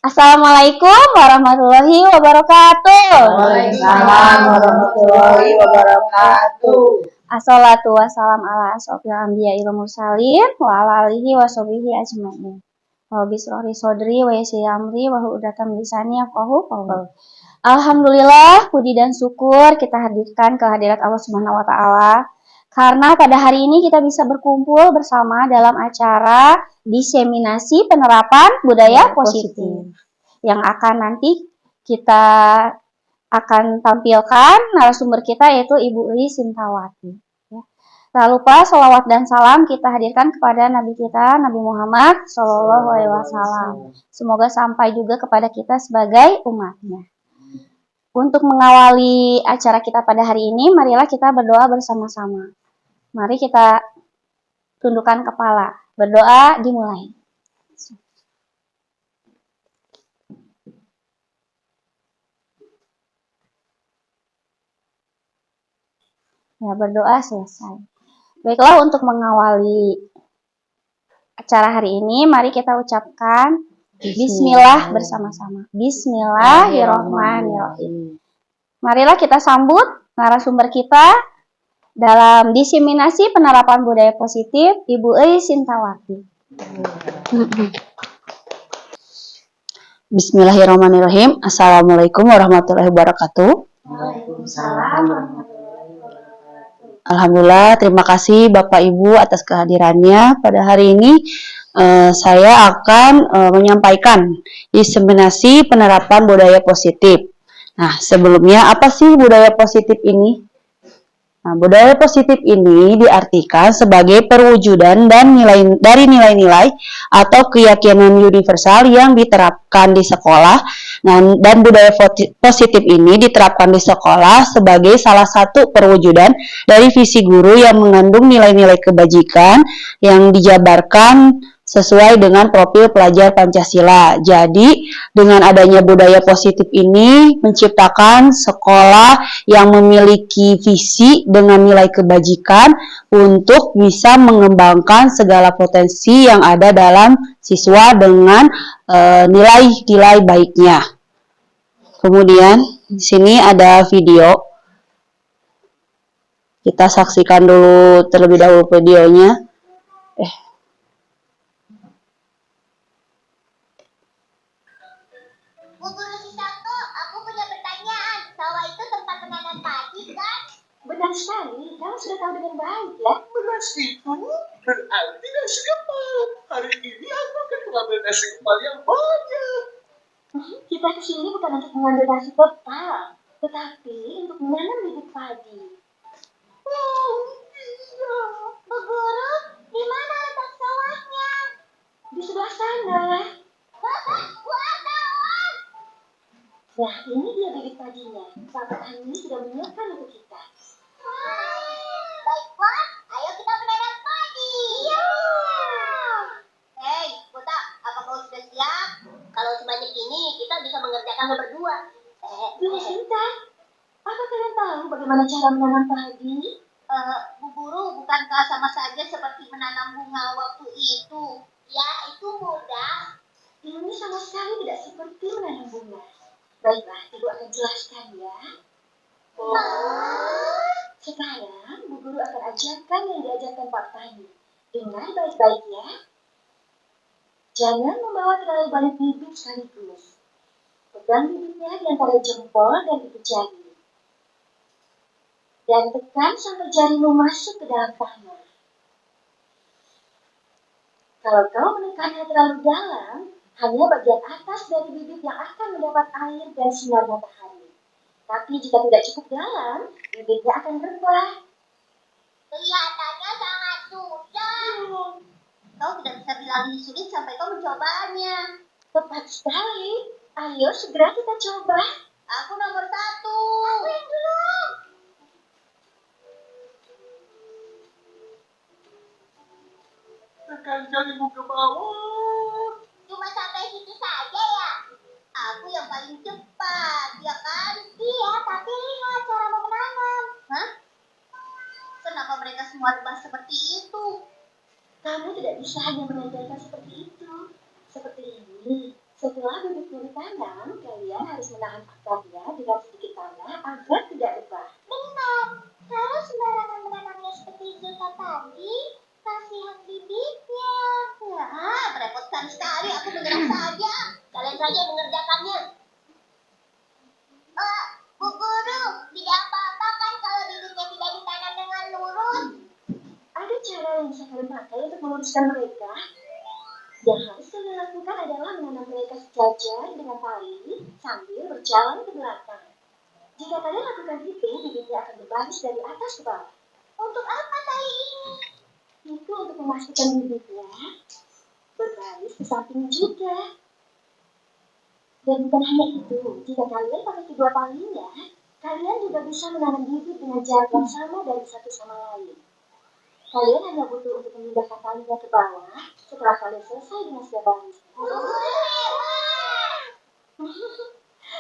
Assalamualaikum warahmatullahi wabarakatuh. Waalaikumsalam warahmatullahi wabarakatuh. Assalatu wassalam ala asrofil anbiya'i wal mursalin wa ala alihi wa sahbihi ajma'in. Wa bisrohi sodri wa yassir amri wa hlul lisani yafqahu qawli. Alhamdulillah, puji dan syukur kita hadirkan ke hadirat Allah Subhanahu wa taala karena pada hari ini kita bisa berkumpul bersama dalam acara diseminasi penerapan budaya positif yang akan nanti kita akan tampilkan narasumber kita yaitu Ibu Uli Sintawati. Tak lupa salawat dan salam kita hadirkan kepada Nabi kita, Nabi Muhammad SAW. Semoga sampai juga kepada kita sebagai umatnya. Untuk mengawali acara kita pada hari ini, marilah kita berdoa bersama-sama. Mari kita tundukkan kepala. Berdoa dimulai. Ya, berdoa selesai. Baiklah, untuk mengawali acara hari ini, mari kita ucapkan Bismillah bersama-sama. Bismillahirrahmanirrahim. Marilah kita sambut narasumber kita dalam diseminasi penerapan budaya positif, Ibu Uli Sintawati. Bismillahirrahmanirrahim. Assalamualaikum warahmatullahi wabarakatuh. Waalaikumsalam. Alhamdulillah, terima kasih Bapak Ibu atas kehadirannya. Pada hari ini saya akan menyampaikan diseminasi penerapan budaya positif. Nah, sebelumnya apa sih budaya positif ini? Nah, budaya positif ini diartikan sebagai perwujudan dari nilai-nilai atau keyakinan universal yang diterapkan di sekolah. Dan budaya positif ini diterapkan di sekolah sebagai salah satu perwujudan dari visi guru yang mengandung nilai-nilai kebajikan yang dijabarkan sesuai dengan profil pelajar Pancasila. Jadi, dengan adanya budaya positif ini menciptakan sekolah yang memiliki visi dengan nilai kebajikan untuk bisa mengembangkan segala potensi yang ada dalam siswa dengan nilai-nilai baiknya. Kemudian, di sini ada video. Kita saksikan dulu terlebih dahulu videonya. Bu Guru Sisanto, aku punya pertanyaan. Sawah itu tempat menanam padi, kan? Benar sekali, kamu sudah tahu dengan baik ya. Beras itu berarti nasi kepal. Hari ini aku akan mengambil nasi kepal yang banyak. Kita kesini bukan untuk mengambil nasi kepal, tetapi untuk menanam bibit padi. Oh iya. Bu Guru, di mana letak sawahnya? Di sebelah sana. Wartawan! Nah, ini dia bibit padinya. Pak Petani sudah menyiapkan untuk kita. Baiklah, ayo kita menanam padi. Iya. Hei, Buta, apa kau sudah siap? Kalau sebanyak ini, kita bisa mengerjakannya berdua. Tunggu sebentar. Apa kalian tahu bagaimana cara menanam padi? Bu Guru, bukankah sama saja seperti menanam bunga waktu itu? Ya, itu mudah. Ini sama sekali tidak seperti menanam bunga. Baiklah, Ibu akan jelaskan ya. Sekarang, Bu Guru akan ajarkan yang diajarkan Pak Tani. Dengar baik-baik ya. Jangan membawa terlalu banyak bibit sekaligus. Pegang bibitnya di antara jempol dan ibu jari. Dan tekan sampai jarimu masuk ke dalam tanah. Kalau kau menekannya terlalu dalam, hanya bagian atas dari bibit yang akan mendapat air dan sinar matahari. Tapi jika tidak cukup dalam, bibitnya akan rebah. Kelihatannya sangat susah. Kau tidak bisa bilang ini sulit sampai kau mencobanya. Tepat sekali. Ayo segera kita coba. Aku nomor 1. Aku yang dulu. Tekan jarimu ke bawah. Cuma sampai situ saja ya? Aku yang paling cepat, ya kan? Iya, tapi lihat cara menanam. Hah? Kenapa mereka semua rebah seperti itu? Kamu tidak bisa hanya mengajarkan seperti itu. setelah bibitnya ditanam, kalian harus menahan akarnya dengan sedikit tanah agar tidak rebah. Benar. Kalau sembarangan menanamnya seperti Zulfa tadi, kasihan bibitnya. Wah, merepotkan sekali. Aku menyerah saja. Kalian saja yang mengerjakannya. Bu Guru, tidak apa-apa kan kalau bibitnya tidak ditanam dengan lurus? Ada cara yang bisa kalian pakai untuk meluruskan mereka. Yang harus kalian lakukan adalah menanam mereka sejajar dengan tali sambil berjalan ke belakang. Jika kalian lakukan itu, bibitnya akan berbaris dari atas ke bawah. Untuk apa tali ini? Itu untuk memastikan bibitnya berbaris ke samping juga. Dan bukan hanya itu, jika kalian pakai kedua talinya, kalian juga bisa menanam bibit dengan jarak yang sama dari satu sama lain. Kalian hanya butuh untuk memindahkan talinya ke bawah setelah kalian selesai dengan setiap baris.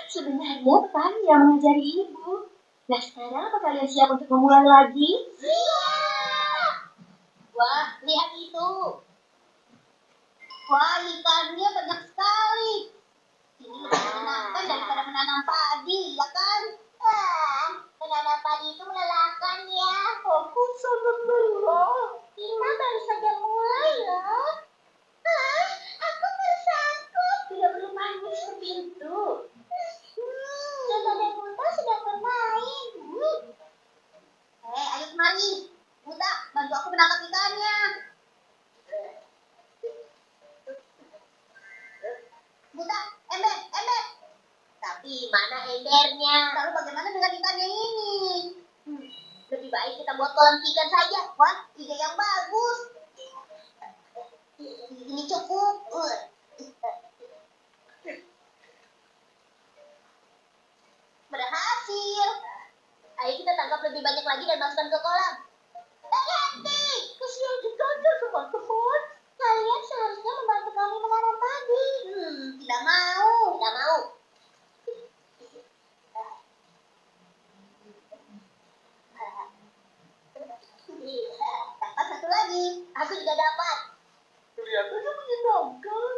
Sebenarnya petani yang mengajari ibu. Nah sekarang apa kalian siap untuk memulai lagi? Siap! Wah, lihat itu. Wah, ikannya banyak sekali. Ini lebih menyenangkan daripada menanam padi, ya kan? Wah, menanam padi itu melelahkan ya. Aku sangat lelah. Kita baru saja mulai loh. Aku tersangkut. Tidak perlu panik seperti itu. Zulfa dan Buta sedang bermain. Ayo kemari. Buta, bantu aku menangkap ikannya. Buta, ember. Tapi mana embernya? Lalu bagaimana dengan ikannya ini? Lebih baik kita buat kolam ikan saja. Wah, ide yang bagus. Ini cukup. Berhasil. Ayo kita tangkap lebih banyak lagi dan masukkan ke kolam. Hati-hati. Kasihan ikannya, teman-teman. Kalian seharusnya membantu kami menanam padi. Tidak mau. Dapat satu lagi. Aku juga dapat. Kelihatannya menyenangkan.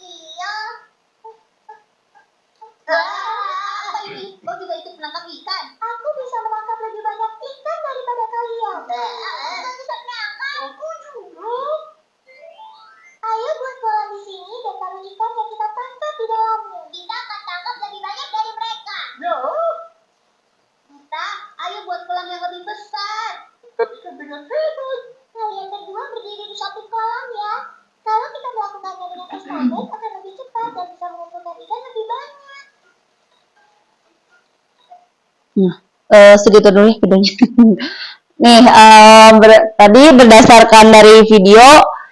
Iya. Apa ini? Kau juga ikut menangkap ikan? Aku bisa menangkap lebih banyak ikan daripada kalian. Kau bisa menangkap? Aku juga. Ayo buat kolam di sini dan taruh ikan yang kita tangkap di dalamnya. Kita akan tangkap lebih banyak dari mereka. Ya, Kita, ayo buat kolam yang lebih besar. tapi kan dengan hebat. Kalian berdua berdiri di samping kolam ya. Kalau kita melakukannya dengan estafet akan lebih cepat dan bisa mengumpulkan ikan lebih banyak. Segitu dulu ya videonya. Nih, tadi berdasarkan dari video,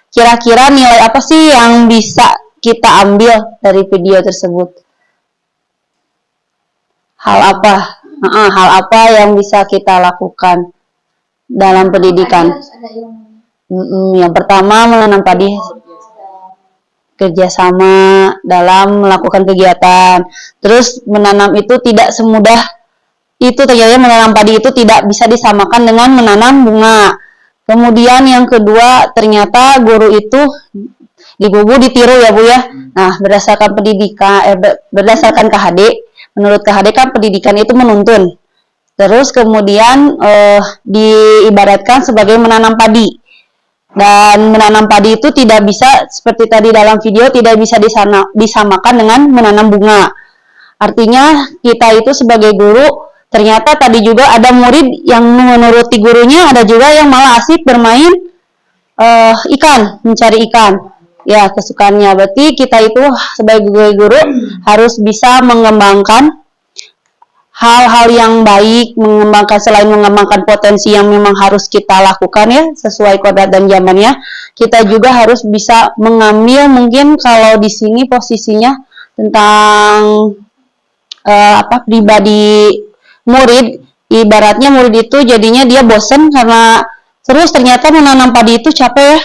kira-kira nilai apa sih yang bisa kita ambil dari video tersebut? Hal apa yang bisa kita lakukan dalam pendidikan? Yang pertama, menanam padi, kerjasama dalam melakukan kegiatan. Terus menanam itu tidak semudah itu, ternyata menanam padi itu tidak bisa disamakan dengan menanam bunga. Kemudian yang kedua, ternyata guru itu ditiru ya Bu ya. Nah, berdasarkan pendidikan, berdasarkan KHD, menurut KHD kan pendidikan itu menuntun. Terus kemudian diibaratkan sebagai menanam padi. Dan menanam padi itu tidak bisa, seperti tadi dalam video, tidak bisa disamakan dengan menanam bunga. Artinya kita itu sebagai guru, ternyata tadi juga ada murid yang menuruti gurunya, ada juga yang malah asik bermain ikan, mencari ikan. Ya, kesukaannya. Berarti kita itu sebagai guru harus bisa mengembangkan hal-hal yang baik, selain mengembangkan potensi yang memang harus kita lakukan ya, sesuai kodrat dan zamannya, kita juga harus bisa mengambil, mungkin kalau di sini posisinya tentang pribadi murid, ibaratnya murid itu jadinya dia bosen karena terus ternyata menanam padi itu capek ya.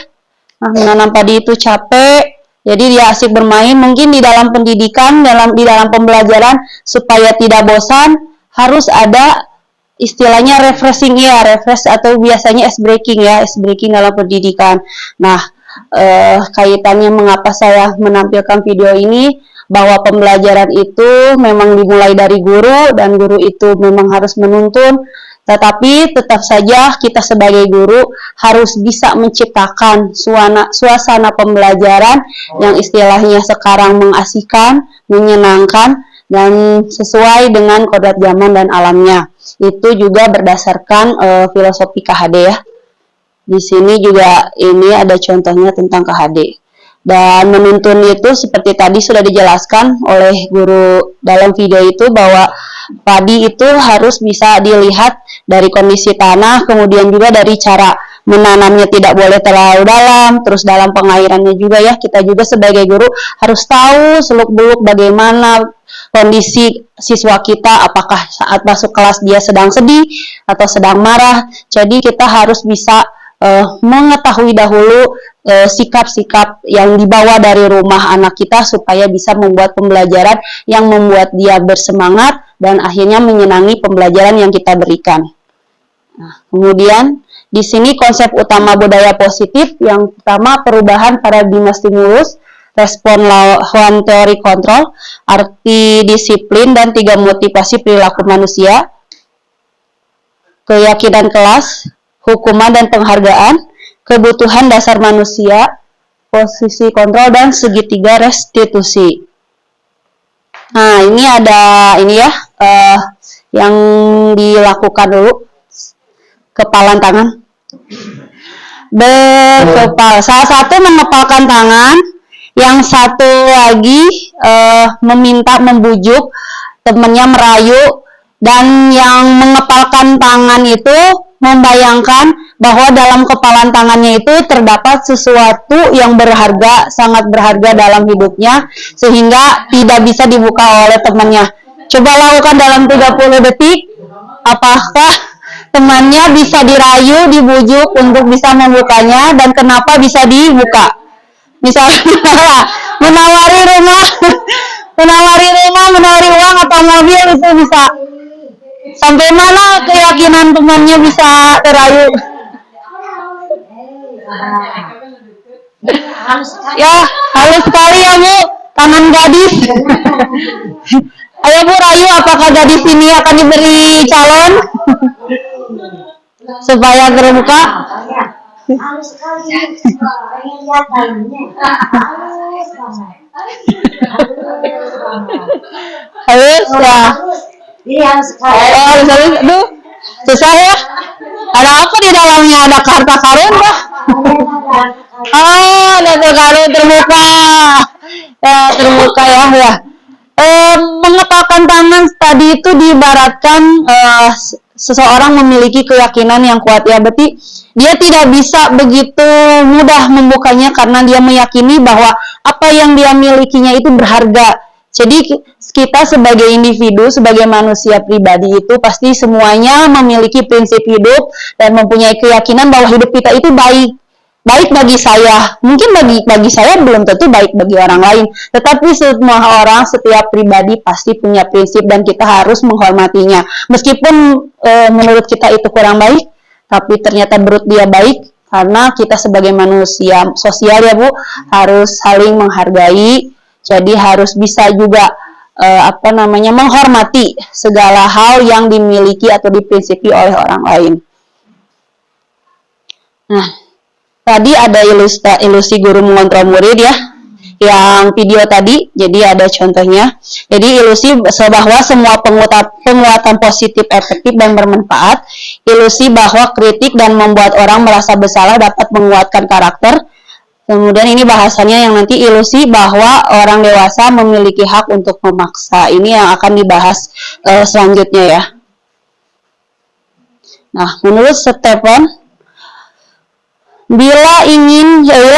Nah, menanam padi itu capek, jadi dia asik bermain. Mungkin di dalam pendidikan, di dalam pembelajaran, supaya tidak bosan, harus ada istilahnya refreshing ya, refresh atau biasanya ice breaking ya, ice breaking dalam pendidikan. Nah, kaitannya mengapa saya menampilkan video ini, bahwa pembelajaran itu memang dimulai dari guru dan guru itu memang harus menuntun, tetapi tetap saja kita sebagai guru harus bisa menciptakan suasana pembelajaran yang istilahnya sekarang mengasihkan, menyenangkan, dan sesuai dengan kodrat zaman dan alamnya. Itu juga berdasarkan filosofi KHD ya. Di sini juga ini ada contohnya tentang KHD. Dan menuntun itu seperti tadi sudah dijelaskan oleh guru dalam video itu bahwa padi itu harus bisa dilihat dari kondisi tanah, kemudian juga dari cara menanamnya tidak boleh terlalu dalam, terus dalam pengairannya juga ya. Kita juga sebagai guru harus tahu seluk-beluk bagaimana kondisi siswa kita, apakah saat masuk kelas dia sedang sedih atau sedang marah. Jadi kita harus bisa mengetahui dahulu sikap-sikap yang dibawa dari rumah anak kita supaya bisa membuat pembelajaran yang membuat dia bersemangat dan akhirnya menyenangi pembelajaran yang kita berikan. Nah, kemudian di sini konsep utama budaya positif yang pertama perubahan paradigma stimulus, respon lawan teori kontrol, arti disiplin dan 3 motivasi perilaku manusia, keyakinan kelas, hukuman dan penghargaan, kebutuhan dasar manusia, posisi kontrol, dan segitiga restitusi. Nah, ini ada ini ya, yang dilakukan dulu, kepalan tangan. Salah satu mengepalkan tangan, yang satu lagi meminta membujuk temannya merayu, dan yang mengepalkan tangan itu membayangkan bahwa dalam kepalan tangannya itu terdapat sesuatu yang berharga, sangat berharga dalam hidupnya, sehingga tidak bisa dibuka oleh temannya. Coba lakukan dalam 30 detik, apakah temannya bisa dirayu, dibujuk untuk bisa membukanya, dan kenapa bisa dibuka? Misalnya menawari rumah, menawari uang atau mobil, itu bisa. Sampai mana keyakinan temannya bisa terayu? Ya, halus sekali ya Bu, tangan gadis. Ayo Bu rayu, apakah gadis ini akan diberi calon supaya terbuka? Halus sekali ya, pengen lihat dalamnya. Halus ya. Iya sekali. Halus, aduh, susah ya. Ada apa di dalamnya? Ada harta karun kah? Oh, ada harta karun terbuka. Ya, terbuka ya. Mengepalkan tangan tadi itu diibaratkan seseorang memiliki keyakinan yang kuat ya, berarti dia tidak bisa begitu mudah membukanya karena dia meyakini bahwa apa yang dia milikinya itu berharga. Jadi kita sebagai individu, sebagai manusia pribadi itu pasti semuanya memiliki prinsip hidup dan mempunyai keyakinan bahwa hidup kita itu baik. Baik bagi saya, mungkin bagi saya belum tentu baik bagi orang lain, tetapi semua orang, setiap pribadi pasti punya prinsip dan kita harus menghormatinya. Meskipun menurut kita itu kurang baik, tapi ternyata menurut dia baik, karena kita sebagai manusia sosial ya Bu, harus saling menghargai. Jadi harus bisa juga menghormati segala hal yang dimiliki atau diprinsipi oleh orang lain. Nah, tadi ada ilusi guru mengontrol murid ya, yang video tadi, jadi ada contohnya. Jadi ilusi bahwa semua penguatan positif efektif dan bermanfaat, ilusi bahwa kritik dan membuat orang merasa bersalah dapat menguatkan karakter. Kemudian ini bahasannya yang nanti ilusi bahwa orang dewasa memiliki hak untuk memaksa. Ini yang akan dibahas selanjutnya ya. Nah, menurut Stephen, bila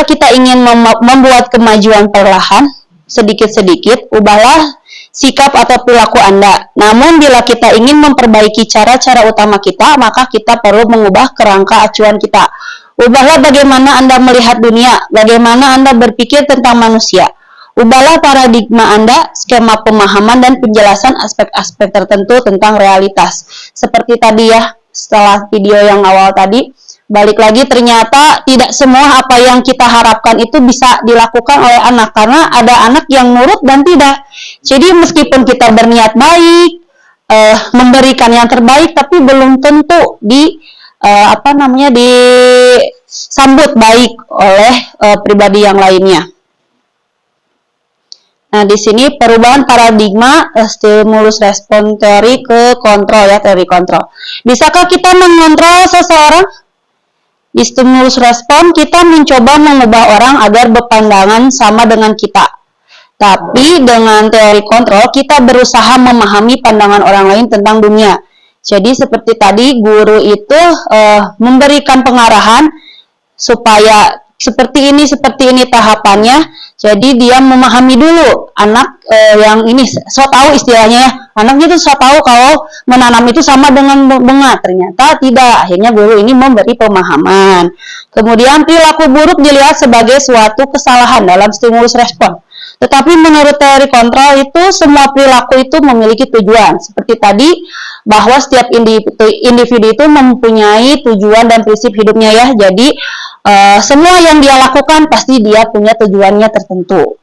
kita ingin membuat kemajuan perlahan, sedikit-sedikit, ubahlah sikap atau perilaku Anda. Namun bila kita ingin memperbaiki cara-cara utama kita, maka kita perlu mengubah kerangka acuan kita. Ubahlah bagaimana Anda melihat dunia, bagaimana Anda berpikir tentang manusia. Ubahlah paradigma Anda, skema pemahaman dan penjelasan aspek-aspek tertentu tentang realitas. Seperti tadi ya, setelah video yang awal tadi, balik lagi ternyata tidak semua apa yang kita harapkan itu bisa dilakukan oleh anak, karena ada anak yang nurut dan tidak. Jadi meskipun kita berniat baik, memberikan yang terbaik, tapi belum tentu disambut baik oleh pribadi yang lainnya. Nah, di sini perubahan paradigma stimulus respon teori ke kontrol ya, teori kontrol. Bisakah kita mengontrol seseorang? Di stimulus respon kita mencoba mengubah orang agar berpandangan sama dengan kita. Tapi dengan teori kontrol kita berusaha memahami pandangan orang lain tentang dunia. Jadi seperti tadi guru itu memberikan pengarahan supaya seperti ini tahapannya. Jadi dia memahami dulu anak yang ini so tahu istilahnya, anaknya itu so tahu kalau menanam itu sama dengan bunga, ternyata tidak. Akhirnya guru ini memberi pemahaman. Kemudian perilaku buruk dilihat sebagai suatu kesalahan dalam stimulus respon. Tetapi menurut teori kontrol itu semua perilaku itu memiliki tujuan. Seperti tadi bahwa setiap individu itu mempunyai tujuan dan prinsip hidupnya ya. Jadi semua yang dia lakukan pasti dia punya tujuannya tertentu.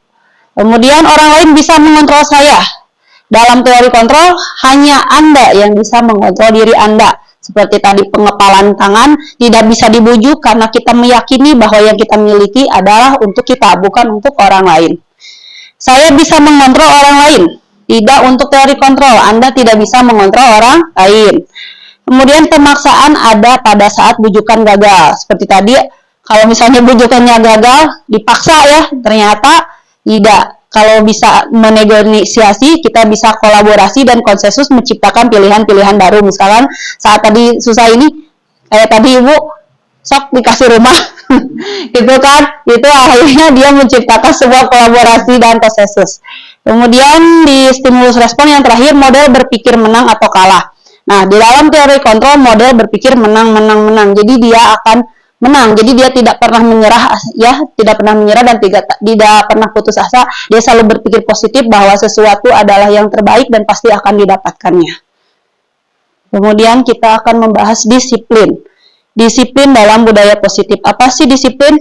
Kemudian orang lain bisa mengontrol saya. Dalam teori kontrol hanya Anda yang bisa mengontrol diri Anda. Seperti tadi pengepalan tangan tidak bisa dibujuk karena kita meyakini bahwa yang kita miliki adalah untuk kita, bukan untuk orang lain. Saya bisa mengontrol orang lain, tidak untuk teori kontrol. Anda tidak bisa mengontrol orang lain. Kemudian pemaksaan ada pada saat bujukan gagal. Seperti tadi, kalau misalnya bujukannya gagal, dipaksa ya, ternyata tidak. Kalau bisa menegosiasi, kita bisa kolaborasi dan konsensus menciptakan pilihan-pilihan baru. Misalkan saat tadi susah ini, kayak tadi Ibu, sok dikasih rumah. Gitu kan, itu akhirnya dia menciptakan sebuah kolaborasi dan konsensus. Kemudian di stimulus respon yang terakhir, model berpikir menang atau kalah. Nah, di dalam teori kontrol model berpikir menang. Jadi dia akan menang. Jadi dia tidak pernah menyerah ya, tidak pernah menyerah dan tidak pernah putus asa. Dia selalu berpikir positif bahwa sesuatu adalah yang terbaik dan pasti akan didapatkannya. Kemudian kita akan membahas disiplin. Disiplin dalam budaya positif. Apa sih disiplin?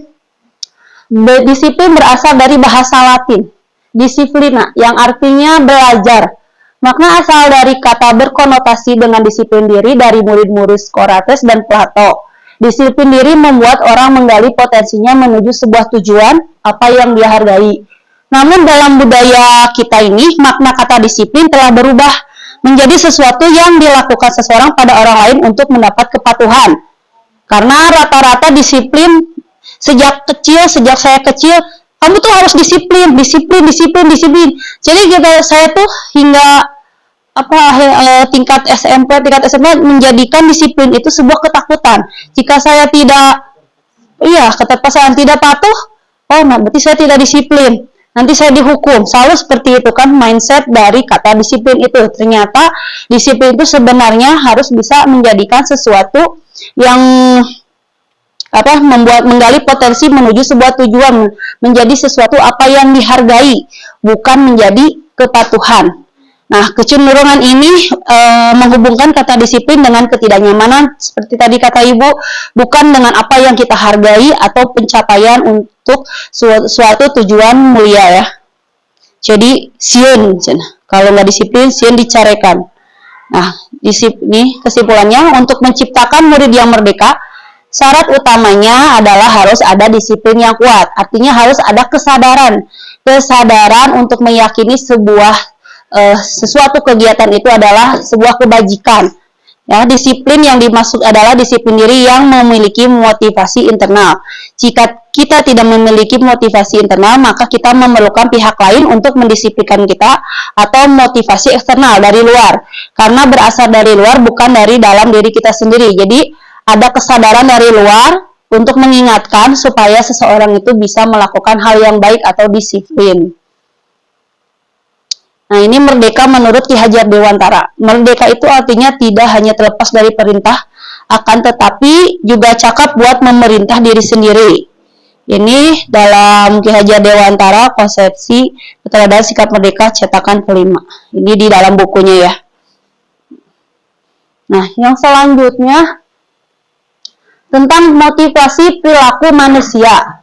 Disiplin berasal dari bahasa Latin, disiplina, yang artinya belajar. Makna asal dari kata berkonotasi dengan disiplin diri dari murid-murid Socrates dan Plato. Disiplin diri membuat orang menggali potensinya menuju sebuah tujuan, apa yang dia hargai. Namun dalam budaya kita ini, makna kata disiplin telah berubah menjadi sesuatu yang dilakukan seseorang pada orang lain untuk mendapat kepatuhan. Karena rata-rata disiplin sejak saya kecil, kamu tuh harus disiplin. Jadi saya tuh hingga tingkat SMP menjadikan disiplin itu sebuah ketakutan. Jika saya tidak patuh, berarti saya tidak disiplin. Nanti saya dihukum. Selalu seperti itu kan mindset dari kata disiplin itu. Ternyata disiplin itu sebenarnya harus bisa menjadikan sesuatu yang menggali potensi menuju sebuah tujuan, menjadi sesuatu apa yang dihargai, bukan menjadi kepatuhan. Nah, kecenderungan ini menghubungkan kata disiplin dengan ketidaknyamanan, seperti tadi kata Ibu, bukan dengan apa yang kita hargai atau pencapaian untuk suatu tujuan mulia ya. Jadi sieun, kalau nggak disiplin sieun dicarekan. Nah, di sini kesimpulannya, untuk menciptakan murid yang merdeka, syarat utamanya adalah harus ada disiplin yang kuat. Artinya harus ada kesadaran untuk meyakini sesuatu kegiatan itu adalah sebuah kebajikan. Ya, disiplin yang dimaksud adalah disiplin diri yang memiliki motivasi internal. Jika kita tidak memiliki motivasi internal, maka kita memerlukan pihak lain untuk mendisiplinkan kita atau motivasi eksternal dari luar. Karena berasal dari luar, bukan dari dalam diri kita sendiri. Jadi ada kesadaran dari luar untuk mengingatkan supaya seseorang itu bisa melakukan hal yang baik atau disiplin. Nah, ini merdeka menurut Ki Hajar Dewantara. Merdeka itu artinya tidak hanya terlepas dari perintah, akan tetapi juga cakap buat memerintah diri sendiri. Ini dalam Ki Hajar Dewantara, konsepsi keteladanan sikap merdeka cetakan kelima. Ini di dalam bukunya ya. Nah, yang selanjutnya tentang motivasi perilaku manusia.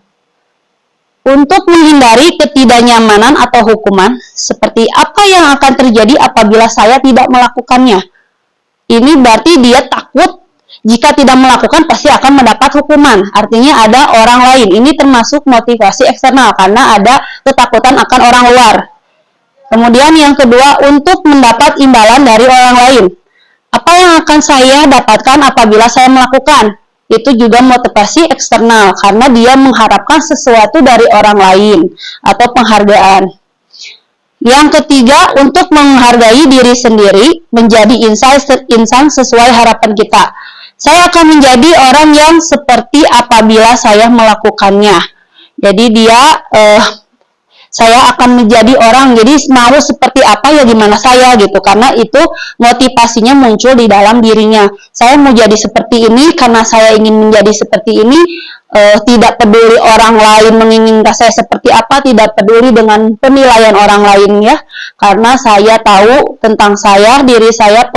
Untuk menghindari ketidaknyamanan atau hukuman, seperti apa yang akan terjadi apabila saya tidak melakukannya. Ini berarti dia takut jika tidak melakukan pasti akan mendapat hukuman. Artinya ada orang lain. Ini termasuk motivasi eksternal karena ada ketakutan akan orang luar. Kemudian yang kedua, untuk mendapat imbalan dari orang lain. Apa yang akan saya dapatkan apabila saya melakukan? Itu juga motivasi eksternal karena dia mengharapkan sesuatu dari orang lain atau penghargaan. Yang ketiga, untuk menghargai diri sendiri, menjadi insan sesuai harapan kita. Saya akan menjadi orang yang seperti apabila saya melakukannya. Jadi saya akan menjadi orang, jadi mau seperti apa ya gimana saya gitu, karena itu motivasinya muncul di dalam dirinya. Saya mau jadi seperti ini karena saya ingin menjadi seperti ini, tidak peduli orang lain menginginkan saya seperti apa, tidak peduli dengan penilaian orang lain ya, karena saya tahu tentang saya, diri saya,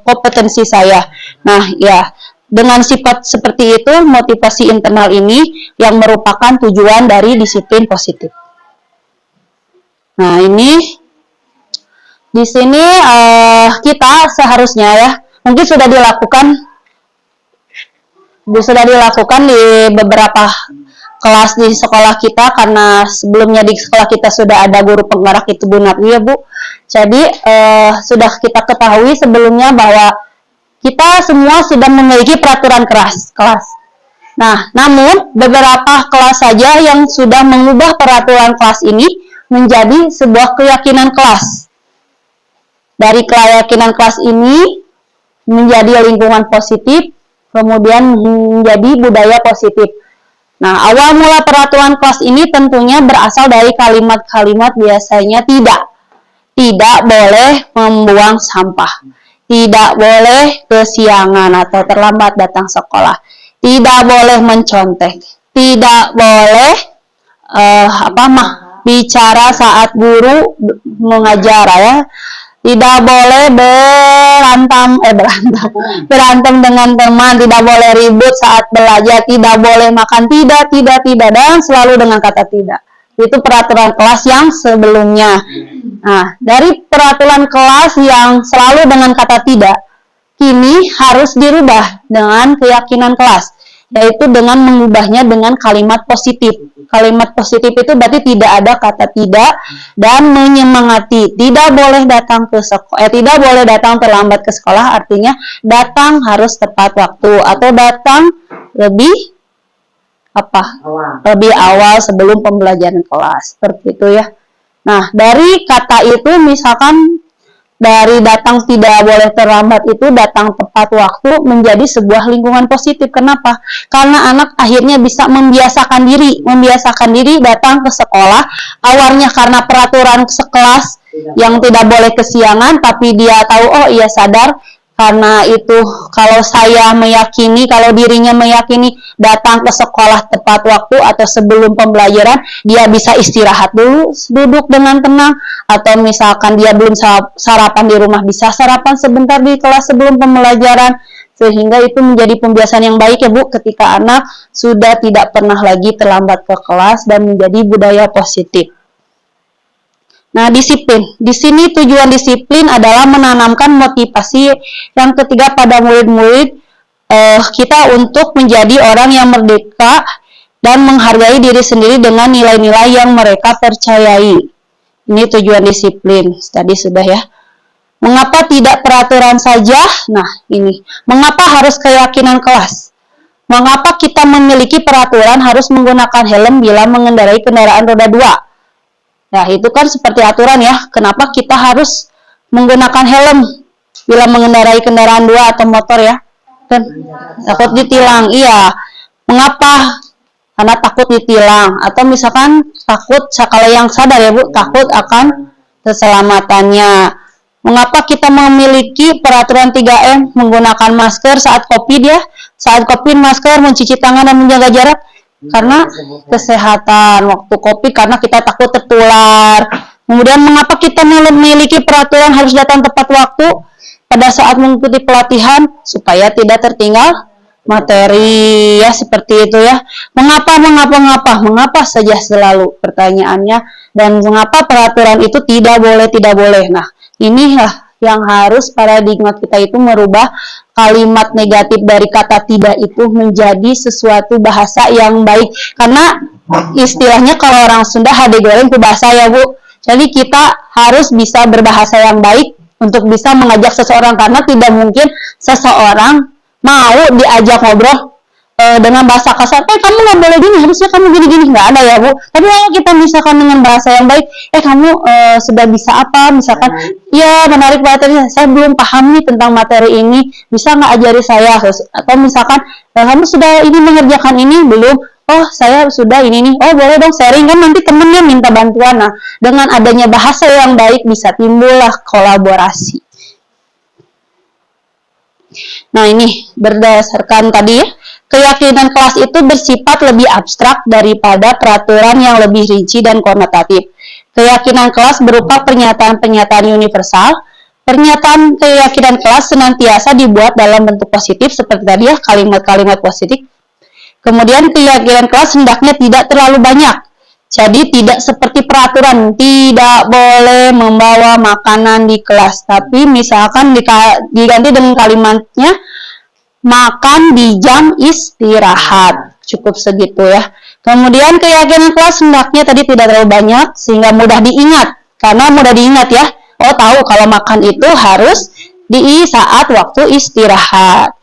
kompetensi saya. Nah ya, dengan sifat seperti itu, motivasi internal ini yang merupakan tujuan dari disiplin positif. Nah ini di sini kita seharusnya ya mungkin sudah dilakukan di beberapa kelas di sekolah kita, karena sebelumnya di sekolah kita sudah ada guru penggerak itu Bu Natli ya Bu. Jadi sudah kita ketahui sebelumnya bahwa kita semua sudah memiliki peraturan kelas. Nah, namun beberapa kelas saja yang sudah mengubah peraturan kelas ini menjadi sebuah keyakinan kelas. Dari keyakinan kelas ini menjadi lingkungan positif, kemudian menjadi budaya positif. Nah, awal mula peraturan kelas ini tentunya berasal dari kalimat-kalimat biasanya tidak boleh membuang sampah, tidak boleh kesiangan atau terlambat datang sekolah, tidak boleh mencontek, tidak boleh bicara saat guru mengajar ya, tidak boleh berantem dengan teman, tidak boleh ribut saat belajar, tidak boleh makan tidak, dan selalu dengan kata tidak. Itu peraturan kelas yang sebelumnya. Nah, dari peraturan kelas yang selalu dengan kata tidak, kini harus dirubah dengan keyakinan kelas, yaitu dengan mengubahnya dengan kalimat positif. Kalimat positif itu berarti tidak ada kata tidak dan menyemangati. Tidak boleh datang ke sekolah, tidak boleh datang terlambat ke sekolah, artinya datang harus tepat waktu atau datang lebih awal sebelum pembelajaran kelas. Seperti itu ya. Nah, dari kata itu misalkan dari datang tidak boleh terlambat itu datang tepat waktu menjadi sebuah lingkungan positif. Kenapa? Karena anak akhirnya bisa membiasakan diri datang ke sekolah. Awalnya karena peraturan sekelas yang tidak boleh kesiangan, tapi dia tahu, oh iya sadar, karena itu kalau dirinya meyakini datang ke sekolah tepat waktu atau sebelum pembelajaran, dia bisa istirahat dulu, duduk dengan tenang, atau misalkan dia belum sarapan di rumah, bisa sarapan sebentar di kelas sebelum pembelajaran, sehingga itu menjadi pembiasaan yang baik ya Bu, ketika anak sudah tidak pernah lagi terlambat ke kelas dan menjadi budaya positif. Nah, disiplin. Di sini tujuan disiplin adalah menanamkan motivasi yang ketiga pada murid-murid kita untuk menjadi orang yang merdeka dan menghargai diri sendiri dengan nilai-nilai yang mereka percayai. Ini tujuan disiplin. Tadi sudah ya. Mengapa tidak peraturan saja? Nah, ini. Mengapa harus keyakinan kelas? Mengapa kita memiliki peraturan harus menggunakan helm bila mengendarai kendaraan roda 2? Nah, itu kan seperti aturan ya. Kenapa kita harus menggunakan helm bila mengendarai kendaraan 2 atau motor ya? Kan takut ditilang. Iya. Mengapa? Karena takut ditilang. Atau misalkan takut, kalau yang sadar ya Bu, takut akan keselamatannya. Mengapa kita memiliki peraturan 3M, menggunakan masker saat COVID ya? Saat COVID masker, mencuci tangan dan menjaga jarak. Karena kesehatan waktu COVID, karena kita takut tertular. Kemudian mengapa kita memiliki peraturan harus datang tepat waktu pada saat mengikuti pelatihan supaya tidak tertinggal materi ya seperti itu ya. Mengapa saja selalu pertanyaannya, dan mengapa peraturan itu tidak boleh. Nah, inilah yang harus paradigma kita itu merubah kalimat negatif dari kata tidak itu menjadi sesuatu bahasa yang baik. Karena istilahnya kalau orang Sunda hade goreng ke bahasa ya Bu. Jadi kita harus bisa berbahasa yang baik untuk bisa mengajak seseorang, karena tidak mungkin seseorang mau diajak ngobrol dengan bahasa kasar, kamu nggak boleh gini, harusnya kamu gini-gini, nggak ada ya Bu. Tapi kalau kita misalkan dengan bahasa yang baik, kamu sudah bisa apa, misalkan, ya menarik materi, saya belum paham nih tentang materi ini, bisa nggak ajari saya, atau misalkan, kamu sudah ini mengerjakan ini belum, oh saya sudah ini nih, oh boleh dong sharing, kan nanti temennya minta bantuan. Nah, dengan adanya bahasa yang baik bisa timbullah kolaborasi. Nah ini berdasarkan tadi ya, keyakinan kelas itu bersifat lebih abstrak daripada peraturan yang lebih rinci dan konotatif. Keyakinan kelas berupa pernyataan-pernyataan universal. Pernyataan keyakinan kelas senantiasa dibuat dalam bentuk positif seperti tadi ya, kalimat-kalimat positif. Kemudian keyakinan kelas hendaknya tidak terlalu banyak. Jadi tidak seperti peraturan, tidak boleh membawa makanan di kelas. Tapi misalkan diganti dengan kalimatnya, makan di jam istirahat. Cukup segitu ya. Kemudian keyakinan kelas hendaknya tadi tidak terlalu banyak sehingga mudah diingat. Karena mudah diingat ya. Oh tahu kalau makan itu harus di saat waktu istirahat.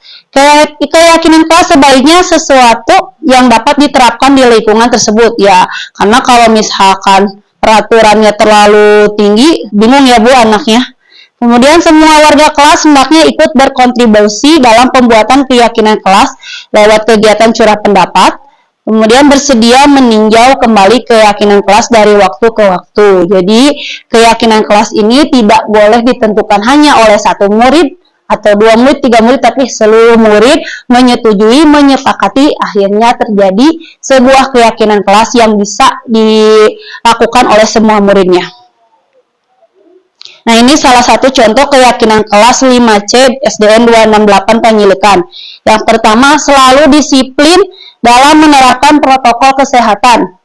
Keyakinan kelas sebaiknya sesuatu yang dapat diterapkan di lingkungan tersebut ya. Karena kalau misalkan peraturannya terlalu tinggi, bingung ya Bu anaknya. Kemudian semua warga kelas hendaknya ikut berkontribusi dalam pembuatan keyakinan kelas lewat kegiatan curah pendapat. Kemudian bersedia meninjau kembali keyakinan kelas dari waktu ke waktu. Jadi keyakinan kelas ini tidak boleh ditentukan hanya oleh satu murid atau 2 murid, 3 murid, tapi seluruh murid menyetujui, menyepakati, akhirnya terjadi sebuah keyakinan kelas yang bisa dilakukan oleh semua muridnya. Nah ini salah satu contoh keyakinan kelas 5C SDN 268 Panjilikan. Yang pertama, selalu disiplin dalam menerapkan protokol kesehatan.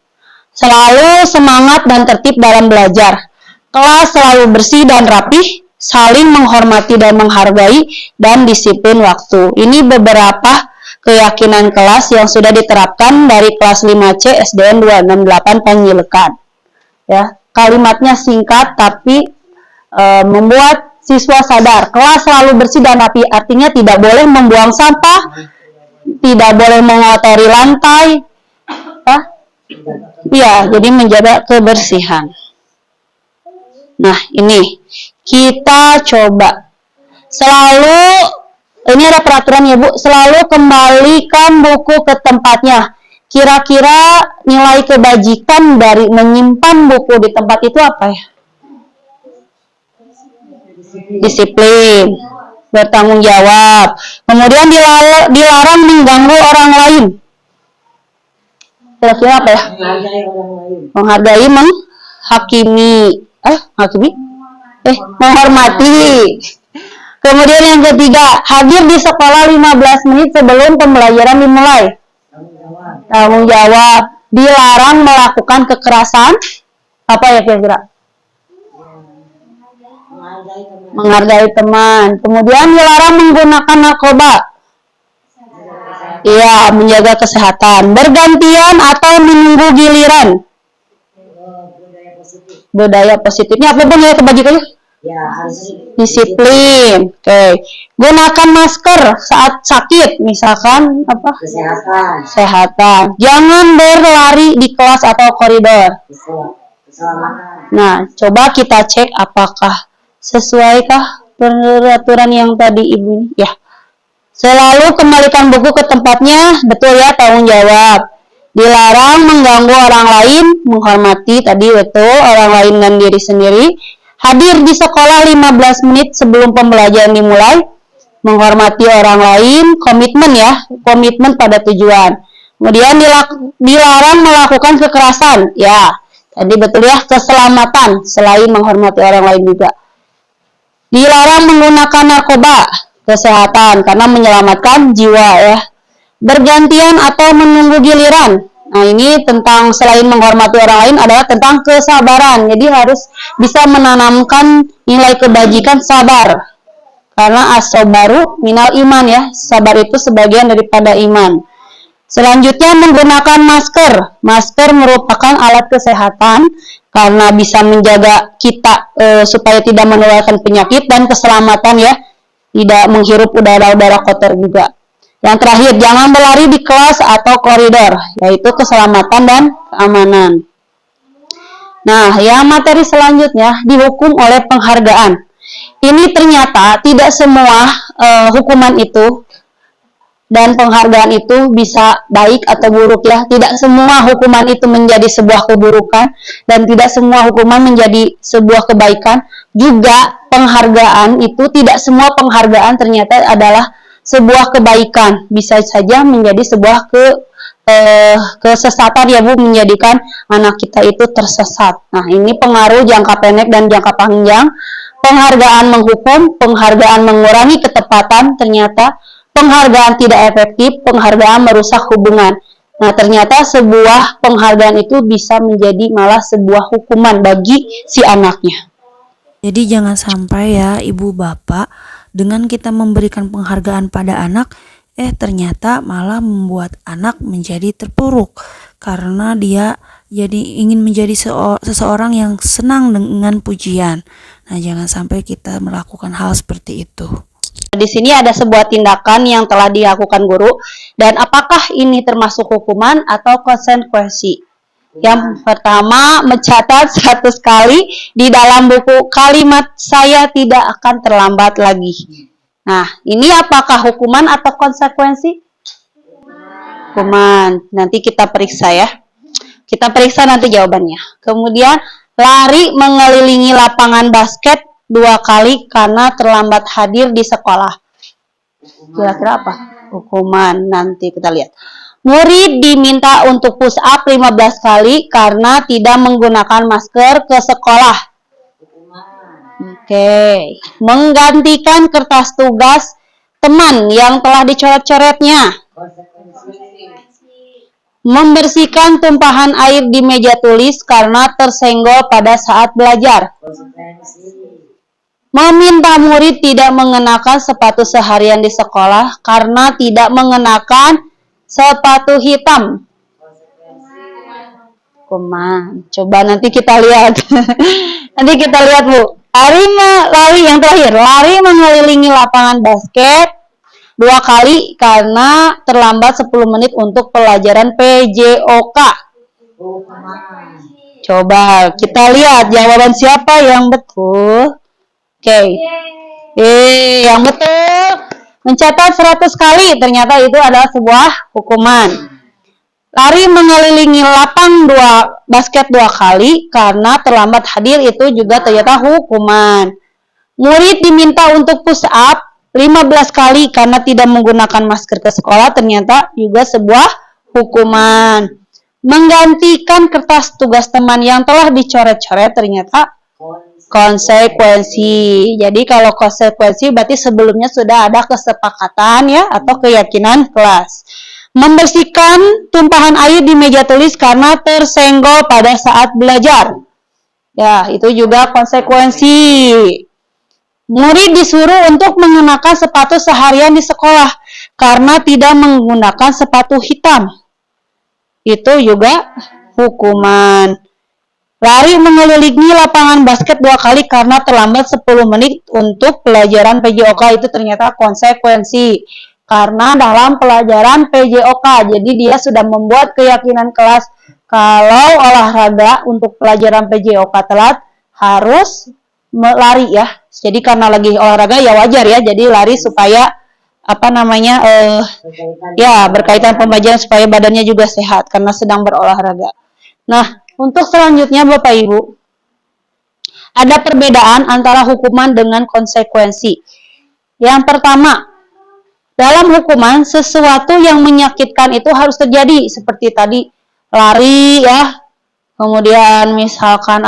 Selalu semangat dan tertib dalam belajar. Kelas selalu bersih dan rapih, saling menghormati dan menghargai, dan disiplin waktu. Ini beberapa keyakinan kelas yang sudah diterapkan dari kelas 5C SDN 268 Panjilikan. Ya, kalimatnya singkat tapi membuat siswa sadar. Kelas selalu bersih dan rapi, artinya tidak boleh membuang sampah, tidak boleh mengotori lantai. Iya, jadi menjaga kebersihan. Nah, ini kita coba selalu, ini ada peraturan ya Bu, selalu kembalikan buku ke tempatnya. Kira-kira nilai kebajikan dari menyimpan buku di tempat itu apa ya? Disiplin, bertanggung jawab. Kemudian dilarang mengganggu orang lain. Kira-kira apa ya? Menghargai, menghakimi. Menghormati. Kemudian yang ketiga, hadir di sekolah 15 menit sebelum pembelajaran dimulai. Tanggung jawab. Dilarang melakukan kekerasan. Apa ya kira-kira? Menghargai teman. Kemudian dilarang menggunakan narkoba. Iya, menjaga kesehatan. Bergantian atau menunggu giliran. Budaya positifnya apa budaya kebajikannya? Ya, disiplin. Oke. Gunakan masker saat sakit, misalkan apa? Kesehatan. Jangan berlari di kelas atau koridor. Nah, coba kita cek apakah sesuaikah peraturan yang tadi Ibu ini? Ya. Selalu kembalikan buku ke tempatnya, betul ya, tanggung jawab. Dilarang mengganggu orang lain, menghormati tadi betul orang lain dan diri sendiri. Hadir di sekolah 15 menit sebelum pembelajaran dimulai, menghormati orang lain, komitmen ya, komitmen pada tujuan. Kemudian dilarang melakukan kekerasan, ya, tadi betul ya, keselamatan selain menghormati orang lain juga. Dilarang menggunakan narkoba, kesehatan karena menyelamatkan jiwa ya. bergantian atau menunggu giliran. Nah, ini tentang selain menghormati orang lain adalah tentang kesabaran. Jadi harus bisa menanamkan nilai kebajikan sabar. Karena as-sabaru minal iman ya. Sabar itu sebagian daripada iman. Selanjutnya menggunakan masker. Masker merupakan alat kesehatan karena bisa menjaga kita supaya tidak menularkan penyakit dan keselamatan ya. Tidak menghirup udara-udara kotor juga. Yang terakhir, jangan berlari di kelas atau koridor, yaitu keselamatan dan keamanan. Nah, yang materi selanjutnya dihukum oleh penghargaan. Ini ternyata tidak semua hukuman itu dan penghargaan itu bisa baik atau buruk ya. Tidak semua hukuman itu menjadi sebuah keburukan dan tidak semua hukuman menjadi sebuah kebaikan. Juga penghargaan itu tidak semua penghargaan ternyata adalah sebuah kebaikan, bisa saja menjadi sebuah kesesatan ya Bu, menjadikan anak kita itu tersesat. Nah, ini pengaruh jangka pendek dan jangka panjang. Penghargaan menghukum, penghargaan mengurangi ketepatan, ternyata penghargaan tidak efektif, penghargaan merusak hubungan. Nah, ternyata sebuah penghargaan itu bisa menjadi malah sebuah hukuman bagi si anaknya. Jadi jangan sampai ya ibu bapak, dengan kita memberikan penghargaan pada anak, ternyata malah membuat anak menjadi terpuruk karena dia jadi ingin menjadi seseorang yang senang dengan pujian. Nah, jangan sampai kita melakukan hal seperti itu. Di sini ada sebuah tindakan yang telah dilakukan guru, dan apakah ini termasuk hukuman atau konsekuensi? Yang pertama, mencatat 100 kali di dalam buku kalimat saya tidak akan terlambat lagi. Nah, ini apakah hukuman atau konsekuensi? Hukuman. Nanti kita periksa ya. Kita periksa nanti jawabannya. Kemudian, lari mengelilingi lapangan basket 2 kali karena terlambat hadir di sekolah. Kira-kira apa? Hukuman. Nanti kita lihat. Murid diminta untuk push up 15 kali karena tidak menggunakan masker ke sekolah. Oke. Menggantikan kertas tugas teman yang telah dicoret-coretnya. Membersihkan tumpahan air di meja tulis karena tersenggol pada saat belajar. Meminta murid tidak mengenakan sepatu seharian di sekolah karena tidak mengenakan sepatu hitam. Hukuman. Coba nanti kita lihat. Nanti kita lihat Bu. Lari yang terakhir. Lari mengelilingi lapangan basket 2 kali karena terlambat 10 menit untuk pelajaran PJOK. Coba kita lihat jawaban siapa yang betul. Oke. Yang betul. Mencatat 100 kali, ternyata itu adalah sebuah hukuman. Lari mengelilingi lapang basket 2 kali karena terlambat hadir, itu juga ternyata hukuman. Murid diminta untuk push up 15 kali karena tidak menggunakan masker ke sekolah, ternyata juga sebuah hukuman. Menggantikan kertas tugas teman yang telah dicoret-coret, ternyata konsekuensi. Jadi kalau konsekuensi berarti sebelumnya sudah ada kesepakatan ya atau keyakinan kelas. Membersihkan tumpahan air di meja tulis karena tersenggol pada saat belajar. Ya, itu juga konsekuensi. Murid disuruh untuk mengenakan sepatu seharian di sekolah karena tidak menggunakan sepatu hitam. Itu juga hukuman. Lari mengelilingi lapangan basket 2 kali karena terlambat 10 menit untuk pelajaran PJOK, itu ternyata konsekuensi. Karena dalam pelajaran PJOK, jadi dia sudah membuat keyakinan kelas kalau olahraga untuk pelajaran PJOK telat harus lari ya. Jadi karena lagi olahraga ya wajar ya, jadi lari supaya berkaitan pembelajaran supaya badannya juga sehat karena sedang berolahraga. Nah, untuk selanjutnya Bapak Ibu, ada perbedaan antara hukuman dengan konsekuensi. Yang pertama, dalam hukuman sesuatu yang menyakitkan itu harus terjadi, seperti tadi lari ya, kemudian misalkan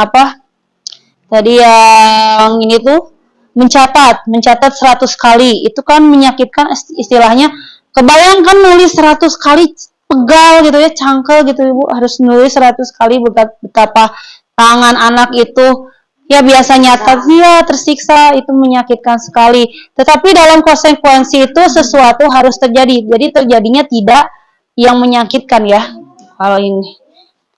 tadi yang ini tuh mencatat 100 kali, itu kan menyakitkan, istilahnya Kebayangkan nulis 100 kali pegal gitu ya, cangkel gitu Ibu, harus nulis 100 kali betapa tangan anak itu ya biasa nyatat dia tersiksa, itu menyakitkan sekali. Tetapi dalam konsekuensi itu sesuatu harus terjadi. Jadi terjadinya tidak yang menyakitkan ya kalau ini.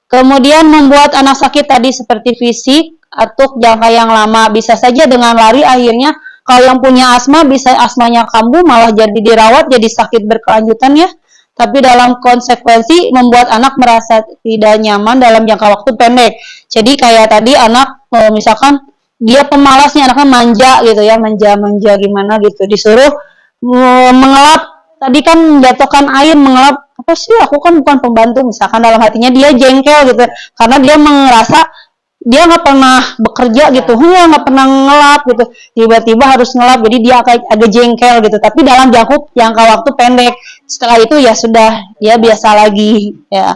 Kemudian membuat anak sakit tadi seperti fisik atau jangka yang lama, bisa saja dengan lari akhirnya kalau yang punya asma bisa asmanya kambuh malah jadi dirawat jadi sakit berkelanjutan ya. Tapi dalam konsekuensi membuat anak merasa tidak nyaman dalam jangka waktu pendek. Jadi kayak tadi anak misalkan dia pemalasnya, anaknya manja gitu ya, manja gimana gitu, disuruh mengelap, tadi kan menjatuhkan air, mengelap, apa sih aku kan bukan pembantu, misalkan dalam hatinya dia jengkel gitu, karena dia merasa dia nggak pernah bekerja gitu, nggak pernah ngelap gitu, tiba-tiba harus ngelap, jadi dia agak jengkel gitu. Tapi dalam jangka waktu pendek, setelah itu ya sudah dia biasa lagi. Ya,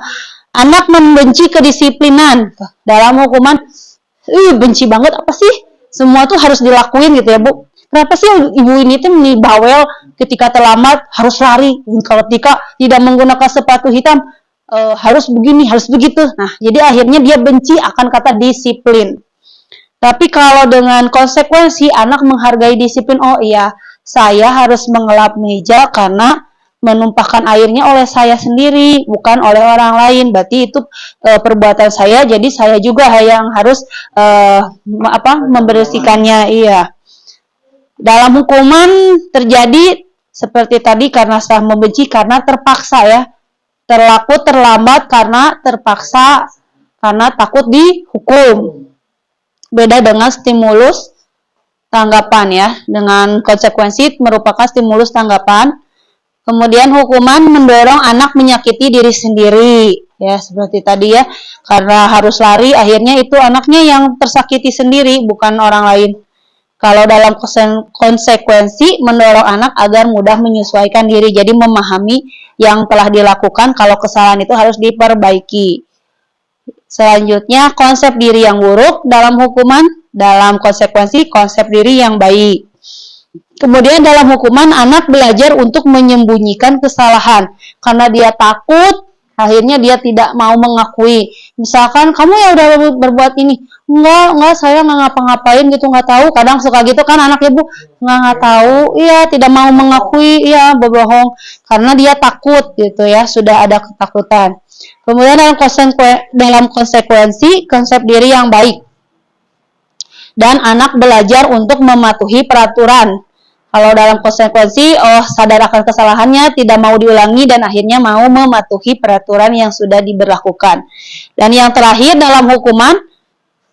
anak membenci kedisiplinan dalam hukuman, benci banget apa sih? Semua tuh harus dilakuin gitu ya Bu. Kenapa sih ibu ini tuh bawel ketika terlambat harus lari, ketika tidak menggunakan sepatu hitam harus begini, harus begitu. Nah, jadi akhirnya dia benci akan kata disiplin. Tapi kalau dengan konsekuensi anak menghargai disiplin, oh iya, saya harus mengelap meja karena menumpahkan airnya oleh saya sendiri, bukan oleh orang lain. Berarti itu perbuatan saya, jadi saya juga yang harus membersihkannya. Iya. Dalam hukuman terjadi seperti tadi karena salah membenci karena terpaksa ya. Terlaku terlambat karena terpaksa, karena takut dihukum. Beda dengan stimulus tanggapan ya, dengan konsekuensi merupakan stimulus tanggapan. Kemudian hukuman mendorong anak menyakiti diri sendiri ya, seperti tadi ya, karena harus lari akhirnya itu anaknya yang tersakiti sendiri, bukan orang lain. Kalau dalam konsekuensi mendorong anak agar mudah menyesuaikan diri, jadi memahami yang telah dilakukan, kalau kesalahan itu harus diperbaiki. Selanjutnya konsep diri yang buruk dalam hukuman, dalam konsekuensi konsep diri yang baik. Kemudian dalam hukuman anak belajar untuk menyembunyikan kesalahan karena dia takut, akhirnya dia tidak mau mengakui. Misalkan kamu ya udah berbuat ini, enggak saya nggak ngapa-ngapain gitu, nggak tahu. Kadang suka gitu kan anak ibu, nggak tahu, iya tidak mau mengakui, iya berbohong karena dia takut gitu ya, sudah ada ketakutan. Kemudian dalam konsekuensi konsep diri yang baik dan anak belajar untuk mematuhi peraturan. Kalau dalam konsekuensi, sadar akan kesalahannya, tidak mau diulangi, dan akhirnya mau mematuhi peraturan yang sudah diberlakukan. Dan yang terakhir dalam hukuman,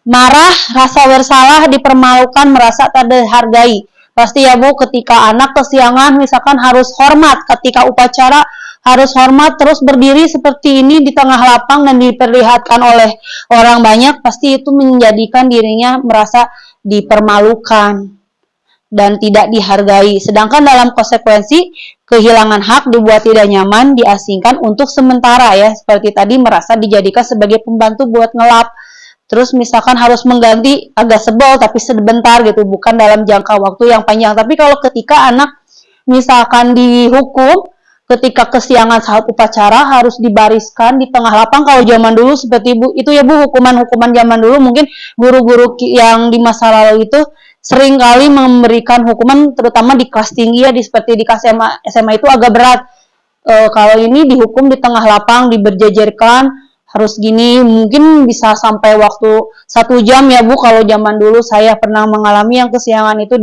marah, rasa bersalah, dipermalukan, merasa tak dihargai. Pasti ya Bu, ketika anak kesiangan, misalkan harus hormat, ketika upacara harus hormat, terus berdiri seperti ini di tengah lapang dan diperlihatkan oleh orang banyak, pasti itu menjadikan dirinya merasa dipermalukan dan tidak dihargai. Sedangkan dalam konsekuensi kehilangan hak, dibuat tidak nyaman, diasingkan untuk sementara ya, seperti tadi merasa dijadikan sebagai pembantu buat ngelap, terus misalkan harus mengganti, agak sebel tapi sebentar gitu, bukan dalam jangka waktu yang panjang. Tapi kalau ketika anak misalkan dihukum ketika kesiangan saat upacara, harus dibariskan di tengah lapang. Kalau zaman dulu seperti Bu, itu ya Bu, hukuman zaman dulu mungkin guru-guru yang di masa lalu itu sering kali memberikan hukuman, terutama di kelas tinggi ya, seperti di SMA itu agak berat. Kalau ini dihukum di tengah lapang, diberjejerkan, harus gini, mungkin bisa sampai waktu 1 jam ya Bu. Kalau zaman dulu saya pernah mengalami yang kesiangan itu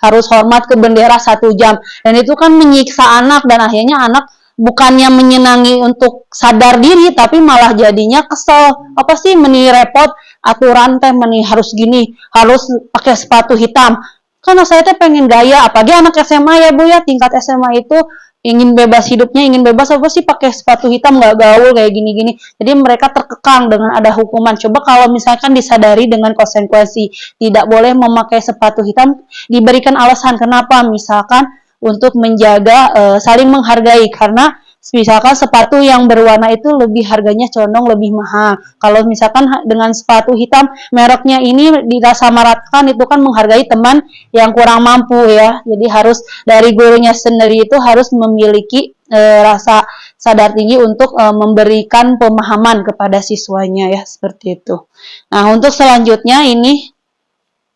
harus hormat ke bendera 1 jam, dan itu kan menyiksa anak, dan akhirnya anak bukannya menyenangi untuk sadar diri, tapi malah jadinya kesel. Apa sih meni repot aturan teh, meni harus gini, harus pakai sepatu hitam. Karena saya teh pengen gaya, apalagi anak SMA ya Bu ya, tingkat SMA itu ingin bebas hidupnya, ingin bebas, apa sih pakai sepatu hitam, nggak gaul kayak gini-gini. Jadi mereka terkekang dengan ada hukuman. Coba kalau misalkan disadari dengan konsekuensi tidak boleh memakai sepatu hitam, diberikan alasan kenapa, misalkan untuk menjaga saling menghargai, karena Misalkan sepatu yang berwarna itu lebih harganya condong lebih mahal. Kalau misalkan dengan sepatu hitam mereknya ini disamaratakan, itu kan menghargai teman yang kurang mampu ya. Jadi harus dari gurunya sendiri itu harus memiliki rasa sadar tinggi untuk memberikan pemahaman kepada siswanya ya, seperti itu. Nah, untuk selanjutnya ini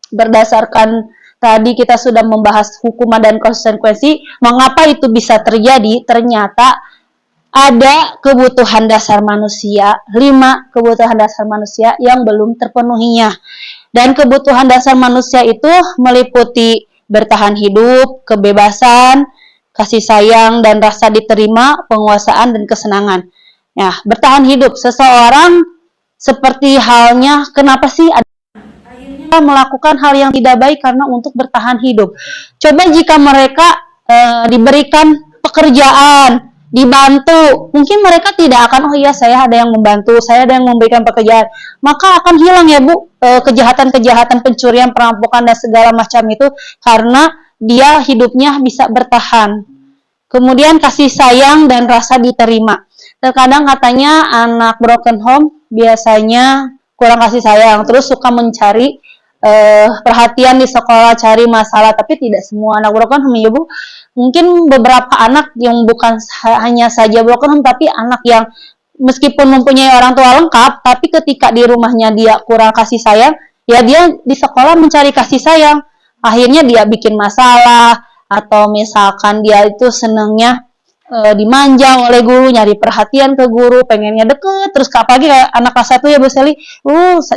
berdasarkan tadi kita sudah membahas hukuman dan konsekuensi, mengapa itu bisa terjadi? Ternyata ada kebutuhan dasar manusia, 5 kebutuhan dasar manusia yang belum terpenuhinya. Dan kebutuhan dasar manusia itu meliputi bertahan hidup, kebebasan, kasih sayang, dan rasa diterima, penguasaan, dan kesenangan. Nah, bertahan hidup. Seseorang seperti halnya, kenapa sih akhirnya melakukan hal yang tidak baik? Karena untuk bertahan hidup. Coba jika mereka diberikan pekerjaan, dibantu, mungkin mereka tidak akan, oh iya saya ada yang membantu, saya ada yang memberikan pekerjaan, maka akan hilang ya Bu, kejahatan-kejahatan, pencurian, perampokan, dan segala macam itu, karena dia hidupnya bisa bertahan. Kemudian kasih sayang dan rasa diterima. Terkadang katanya anak broken home biasanya kurang kasih sayang, terus suka mencari perhatian di sekolah, cari masalah, tapi tidak semua anak broken home ya Bu. Mungkin beberapa anak yang bukan hanya saja broken home, tapi anak yang meskipun mempunyai orang tua lengkap, tapi ketika di rumahnya dia kurang kasih sayang, ya dia di sekolah mencari kasih sayang. Akhirnya dia bikin masalah, atau misalkan dia itu senengnya dimanja oleh guru, nyari perhatian ke guru, pengennya deket, terus apalagi kayak anak kelas 1 ya Bu Seli,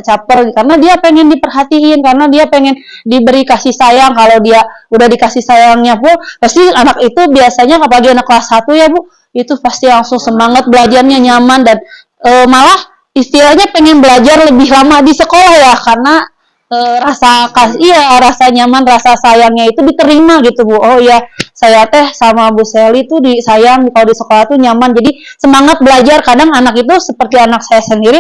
caper, karena dia pengen diperhatiin, karena dia pengen diberi kasih sayang. Kalau dia udah dikasih sayangnya Bu, pasti anak itu biasanya, apalagi anak kelas 1 ya Bu, itu pasti langsung semangat belajarnya, nyaman, dan malah istilahnya pengen belajar lebih lama di sekolah ya, karena rasa nyaman, rasa sayangnya itu diterima gitu Bu. Oh iya, saya teh sama Bu Seli tuh disayang, kalau di sekolah tuh nyaman, jadi semangat belajar. Kadang anak itu seperti anak saya sendiri,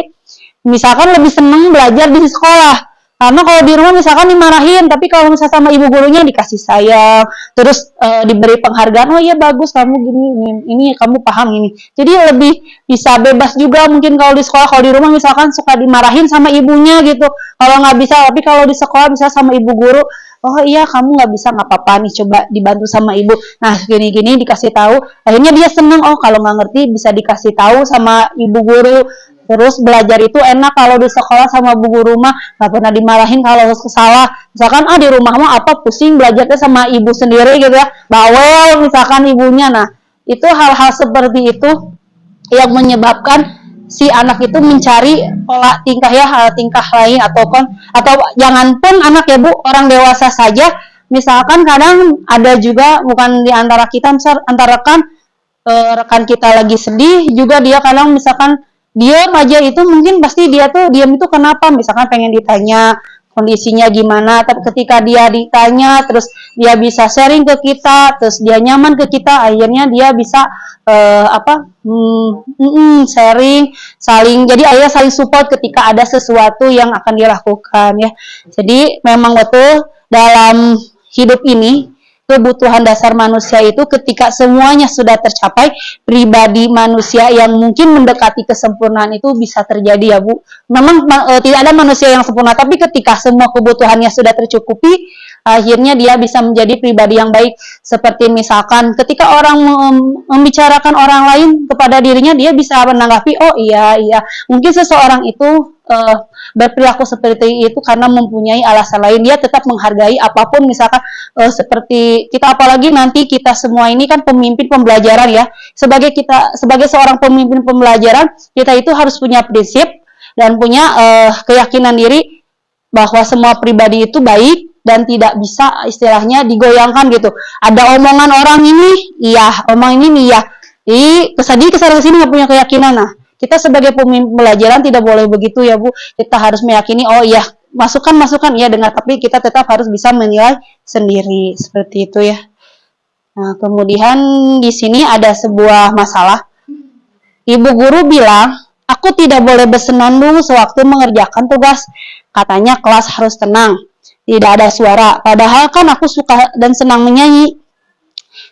misalkan lebih seneng belajar di sekolah, karena kalau di rumah misalkan dimarahin, tapi kalau misalnya sama ibu gurunya dikasih sayang, terus diberi penghargaan, oh iya bagus kamu gini, ini kamu paham ini, jadi lebih bisa bebas juga. Mungkin kalau di sekolah, kalau di rumah misalkan suka dimarahin sama ibunya gitu, kalau nggak bisa, tapi kalau di sekolah bisa sama ibu guru, oh iya kamu nggak bisa, nggak apa-apa nih, coba dibantu sama ibu, nah gini-gini dikasih tahu, akhirnya dia seneng. Oh kalau nggak ngerti bisa dikasih tahu sama ibu guru. Terus belajar itu enak kalau di sekolah sama bu guru mah nggak pernah dimarahin kalau salah. Misalkan di rumah mah apa pusing belajarnya sama ibu sendiri gitu ya, bawel misalkan ibunya. Nah itu hal-hal seperti itu yang menyebabkan si anak itu mencari pola tingkah ya, tingkah lain, atau jangan pun anak ya Bu, orang dewasa saja. Misalkan kadang ada juga, bukan di antara kita, misal antara rekan kita lagi sedih juga, dia kadang misalkan diam aja, itu mungkin pasti dia tuh diam itu kenapa, misalkan pengen ditanya kondisinya gimana, tapi ketika dia ditanya terus dia bisa sharing ke kita, terus dia nyaman ke kita, akhirnya dia bisa sharing, jadi akhirnya saling support ketika ada sesuatu yang akan dilakukan ya. Jadi memang betul dalam hidup ini kebutuhan dasar manusia itu ketika semuanya sudah tercapai, pribadi manusia yang mungkin mendekati kesempurnaan itu bisa terjadi ya Bu. Memang tidak ada manusia yang sempurna, tapi ketika semua kebutuhannya sudah tercukupi, akhirnya dia bisa menjadi pribadi yang baik. Seperti misalkan ketika orang membicarakan orang lain kepada dirinya, dia bisa menanggapi, oh iya, mungkin seseorang itu berperilaku seperti itu karena mempunyai alasan lain, dia tetap menghargai apapun. Misalkan seperti kita, apalagi nanti kita semua ini kan pemimpin pembelajaran ya, sebagai seorang pemimpin pembelajaran, kita itu harus punya prinsip dan punya keyakinan diri bahwa semua pribadi itu baik dan tidak bisa istilahnya digoyangkan gitu. Ada omongan orang ini, iya, omong ini iya, kesana kesini nggak punya keyakinan. Nah, kita sebagai pemimpin pembelajaran tidak boleh begitu ya Bu. Kita harus meyakini, oh iya, masukan iya dengar, tapi kita tetap harus bisa menilai sendiri, seperti itu ya. Nah, kemudian di sini ada sebuah masalah. Ibu guru bilang, aku tidak boleh bersenandung sewaktu mengerjakan tugas. Katanya kelas harus tenang, tidak ada suara. Padahal kan aku suka dan senang menyanyi.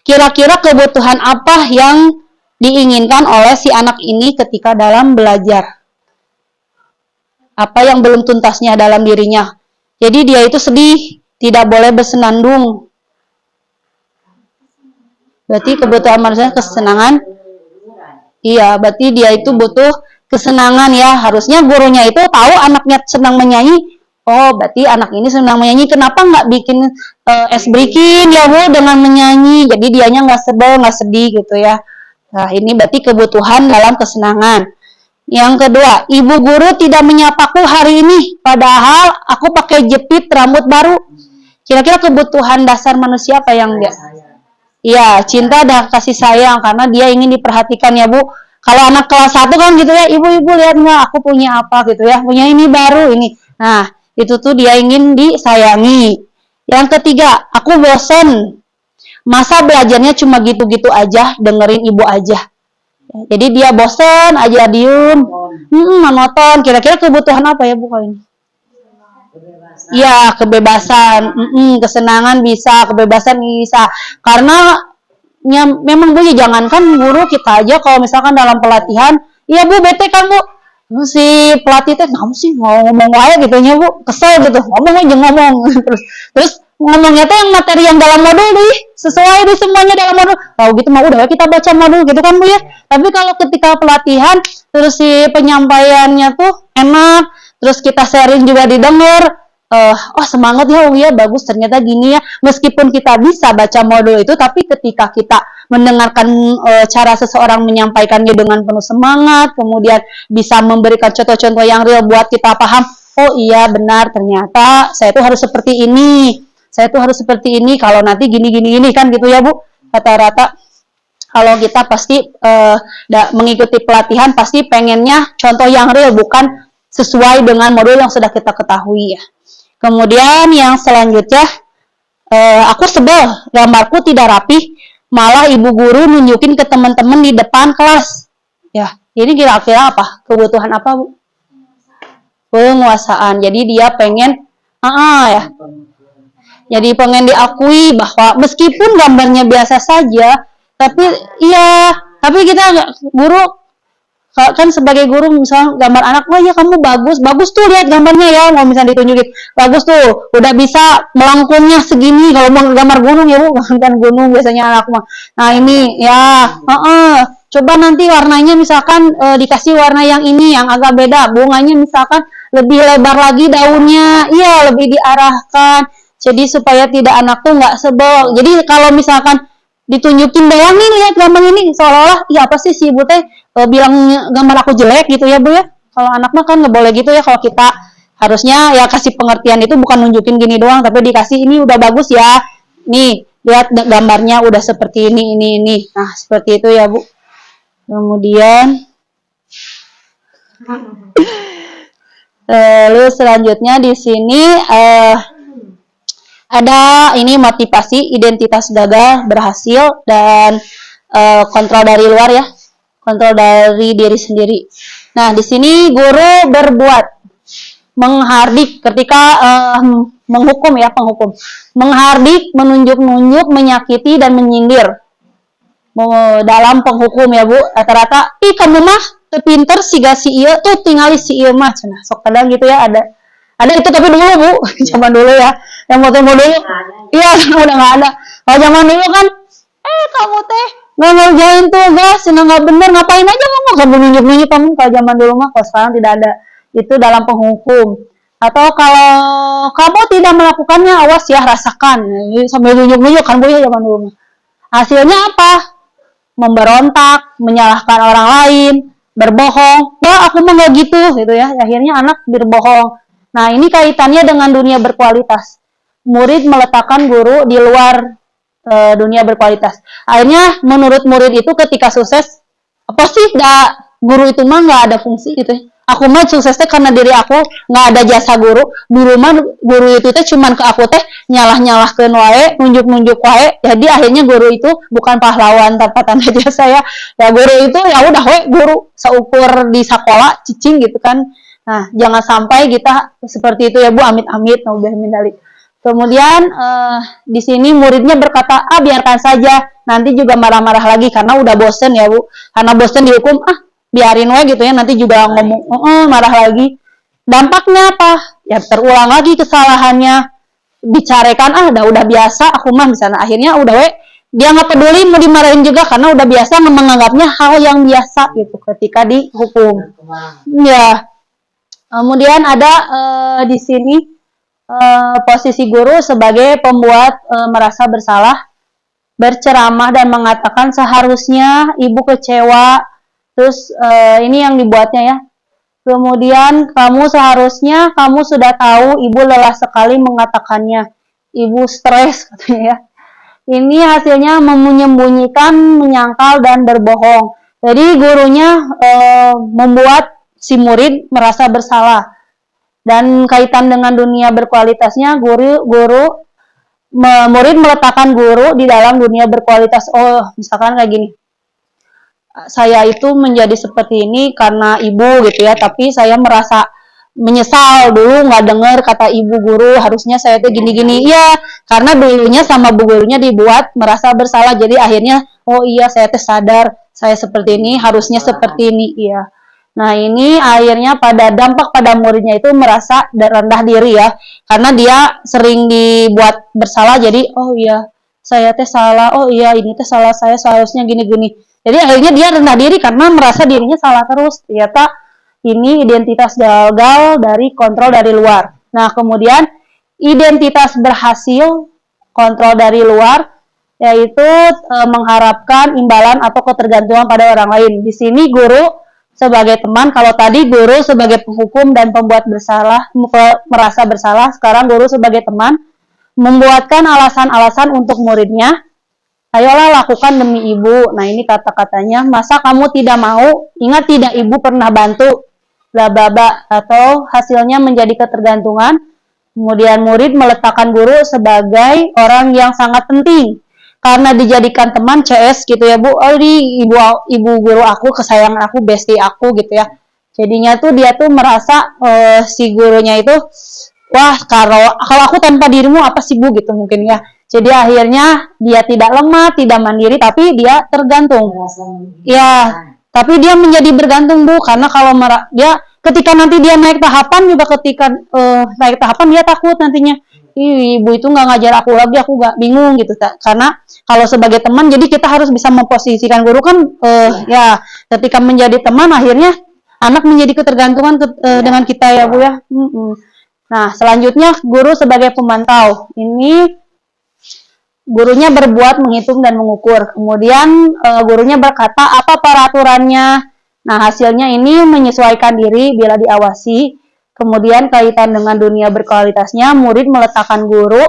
Kira-kira kebutuhan apa yang diinginkan oleh si anak ini ketika dalam belajar. Apa yang belum tuntasnya dalam dirinya. Jadi dia itu sedih, tidak boleh bersenandung. Berarti kebutuhan manusia kesenangan. Iya, berarti dia itu butuh kesenangan ya. Harusnya gurunya itu tahu anaknya senang menyanyi. Oh, berarti anak ini senang menyanyi. Kenapa nggak bikin es breaking ya Bu dengan menyanyi? Jadi dianya nggak sebel, nggak sedih gitu ya. Nah, ini berarti kebutuhan dalam kesenangan. Yang kedua, ibu guru tidak menyapaku hari ini, padahal aku pakai jepit rambut baru. Kira-kira kebutuhan dasar manusia apa yang dia? Iya, cinta dan kasih sayang karena dia ingin diperhatikan ya Bu. Kalau anak kelas 1 kan gitu ya, ibu-ibu lihat nggak aku punya apa gitu ya, punya ini baru ini. Nah, itu tuh dia ingin disayangi. Yang ketiga, aku bosen. Masa belajarnya cuma gitu-gitu aja, dengerin ibu aja. Jadi dia bosen aja diem, monoton. Kira-kira kebutuhan apa ya Bu kalau ini? Iya, kebebasan, kesenangan bisa, kebebasan bisa. Karena memang Bu, ya jangankan guru kita aja kalau misalkan dalam pelatihan, iya Bu, bete kan Bu. Si pelatih teh kamu sih mau ngomong wae gitu nya Bu, kesel gitu. Ngomong aja ngomong. terus ngomongnya tuh yang materi yang dalam modul deh, sesuai di semuanya dalam modul. Kalau gitu mah udah kita baca modul gitu kan Bu ya. Tapi kalau ketika pelatihan terus si penyampaiannya tuh enak, terus kita sharing juga didengar, oh semangat ya, oh ya bagus ternyata gini ya. Meskipun kita bisa baca modul itu, tapi ketika kita mendengarkan cara seseorang menyampaikannya dengan penuh semangat, kemudian bisa memberikan contoh-contoh yang real buat kita paham, oh iya benar ternyata saya tuh harus seperti ini, saya tuh harus seperti ini kalau nanti gini kan gitu ya Bu. Rata-rata kalau kita pasti mengikuti pelatihan pasti pengennya contoh yang real, bukan sesuai dengan modul yang sudah kita ketahui ya. Kemudian yang selanjutnya, aku sebel, gambarku tidak rapi, malah ibu guru nunjukin ke teman-teman di depan kelas. Ya, ini kira-kira apa? Kebutuhan apa Bu? Penguasaan. Jadi dia pengen, ya. Jadi pengen diakui bahwa meskipun gambarnya biasa saja, tapi kita guru kan sebagai guru misalnya gambar anak, oh ya kamu bagus tuh lihat gambarnya ya, mau misalnya ditunjukin bagus tuh, udah bisa melengkungnya segini. Kalau mau gambar gunung ya Bu, kan gunung biasanya anak mah. Nah ini ya, coba nanti warnanya misalkan dikasih warna yang ini yang agak beda, bunganya misalkan lebih lebar lagi daunnya, iya lebih diarahkan. Jadi supaya tidak anak tuh nggak sebel. Jadi kalau misalkan ditunjukin doang nih lihat gambar ini, seolah-olah iya apa sih si ibu teh bilang gambar aku jelek gitu ya Bu ya. Kalau anak mah kan nggak boleh gitu ya. Kalau kita harusnya ya kasih pengertian itu bukan nunjukin gini doang, tapi dikasih ini udah bagus ya, nih lihat gambarnya udah seperti ini. Nah seperti itu ya Bu. Kemudian lalu selanjutnya di sini ada ini motivasi, identitas gagal berhasil, dan kontrol dari luar ya, kontrol dari diri sendiri. Nah di sini guru berbuat menghardik ketika menghukum ya, penghukum, menghardik, menunjuk-nunjuk, menyakiti dan menyindir dalam penghukum ya Bu. Rata-rata kamu mah pinter siga si iya tuh tinggali si iya mah cenah sok kadang gitu ya, ada itu tapi dulu Bu, zaman dulu ya, yang model dulu, iya udah nggak ada. Kalau zaman dulu kan, kamu teh nggak ngerjain tugas, nggak bener, ngapain aja kamu nunjuk-nunjuk kamu. Kalau zaman dulu mah, kalau sekarang tidak ada itu dalam penghukum. Atau kalau kamu tidak melakukannya, awas ya rasakan, sambil nunjuk-nunjuk kan Bu ya zaman dulu mah. Hasilnya apa? Memberontak, menyalahkan orang lain, berbohong. Wah aku mah nggak gitu ya. Akhirnya anak berbohong. Nah, ini kaitannya dengan dunia berkualitas. Murid meletakkan guru di luar dunia berkualitas. Akhirnya menurut murid itu ketika sukses, apa sih guru itu mah nggak ada fungsi gitu ya. Aku mah suksesnya karena diri aku, nggak ada jasa guru. Guru itu teh cuman ke aku teh nyalah-nyalahkeun wae, nunjuk-nunjuk wae. Jadi akhirnya guru itu bukan pahlawan tanpa tanda jasa ya. Ya guru itu ya udah we guru seukur di sekolah cicing gitu kan. Nah, jangan sampai kita seperti itu ya Bu, amit-amit, naudzubillah min dzalik. Kemudian di sini muridnya berkata, biarkan saja, nanti juga marah-marah lagi karena udah bosen ya Bu, karena bosen dihukum, biarin we gitu ya, nanti juga ngomong marah lagi. Dampaknya apa? Ya terulang lagi kesalahannya, bicarekan udah biasa aku mah misalnya, akhirnya udah we dia nggak peduli mau dimarahin juga karena udah biasa menganggapnya hal yang biasa gitu ketika dihukum. Ya, kemudian ada di sini posisi guru sebagai pembuat merasa bersalah, berceramah dan mengatakan seharusnya ibu kecewa, terus ini yang dibuatnya ya. Kemudian seharusnya kamu sudah tahu ibu lelah sekali mengatakannya, ibu stres katanya ya. Ini hasilnya menyembunyikan, menyangkal dan berbohong. Jadi gurunya membuat si murid merasa bersalah. Dan kaitan dengan dunia berkualitasnya, murid meletakkan guru di dalam dunia berkualitas. Oh, misalkan kayak gini, saya itu menjadi seperti ini karena ibu gitu ya, tapi saya merasa menyesal dulu nggak dengar kata ibu guru, harusnya saya tuh gini-gini. Iya, karena dulunya sama bu gurunya dibuat merasa bersalah, jadi akhirnya oh iya saya tuh sadar saya seperti ini, harusnya seperti ini. Iya. Nah, ini akhirnya pada dampak pada muridnya itu merasa rendah diri ya, karena dia sering dibuat bersalah, jadi oh iya saya teh salah, oh iya ini teh salah saya, seharusnya gini-gini. Jadi akhirnya dia rendah diri karena merasa dirinya salah terus. Ternyata ini identitas gagal dari kontrol dari luar. Nah, kemudian identitas berhasil kontrol dari luar, yaitu mengharapkan imbalan atau ketergantungan pada orang lain. Di sini guru sebagai teman, kalau tadi guru sebagai penghukum dan pembuat bersalah, merasa bersalah, sekarang guru sebagai teman, membuatkan alasan-alasan untuk muridnya. Ayolah lakukan demi ibu. Nah, ini kata-katanya, masa kamu tidak mau? Ingat tidak ibu pernah bantu? Bla bla bla, atau hasilnya menjadi ketergantungan. Kemudian murid meletakkan guru sebagai orang yang sangat penting karena dijadikan teman CS gitu ya Bu. Oh, ini ibu guru aku, kesayangan aku, bestie aku gitu ya. Jadinya tuh dia tuh merasa si gurunya itu, wah kalau aku tanpa dirimu apa sih Bu gitu mungkin ya. Jadi akhirnya dia tidak lemah, tidak mandiri, tapi dia tergantung. Ya, tapi dia menjadi bergantung Bu, karena kalau dia ketika nanti dia naik tahapan juga, ketika naik tahapan dia takut nantinya, ibu itu nggak ngajar aku lagi, aku nggak bingung gitu. Karena kalau sebagai teman, jadi kita harus bisa memposisikan guru kan, ya ketika menjadi teman akhirnya anak menjadi ketergantungan dengan kita ya Bu ya. Nah, selanjutnya guru sebagai pemantau. Ini gurunya berbuat, menghitung, dan mengukur. Kemudian gurunya berkata apa peraturannya. Nah, hasilnya ini menyesuaikan diri bila diawasi. Kemudian kaitan dengan dunia berkualitasnya, murid meletakkan guru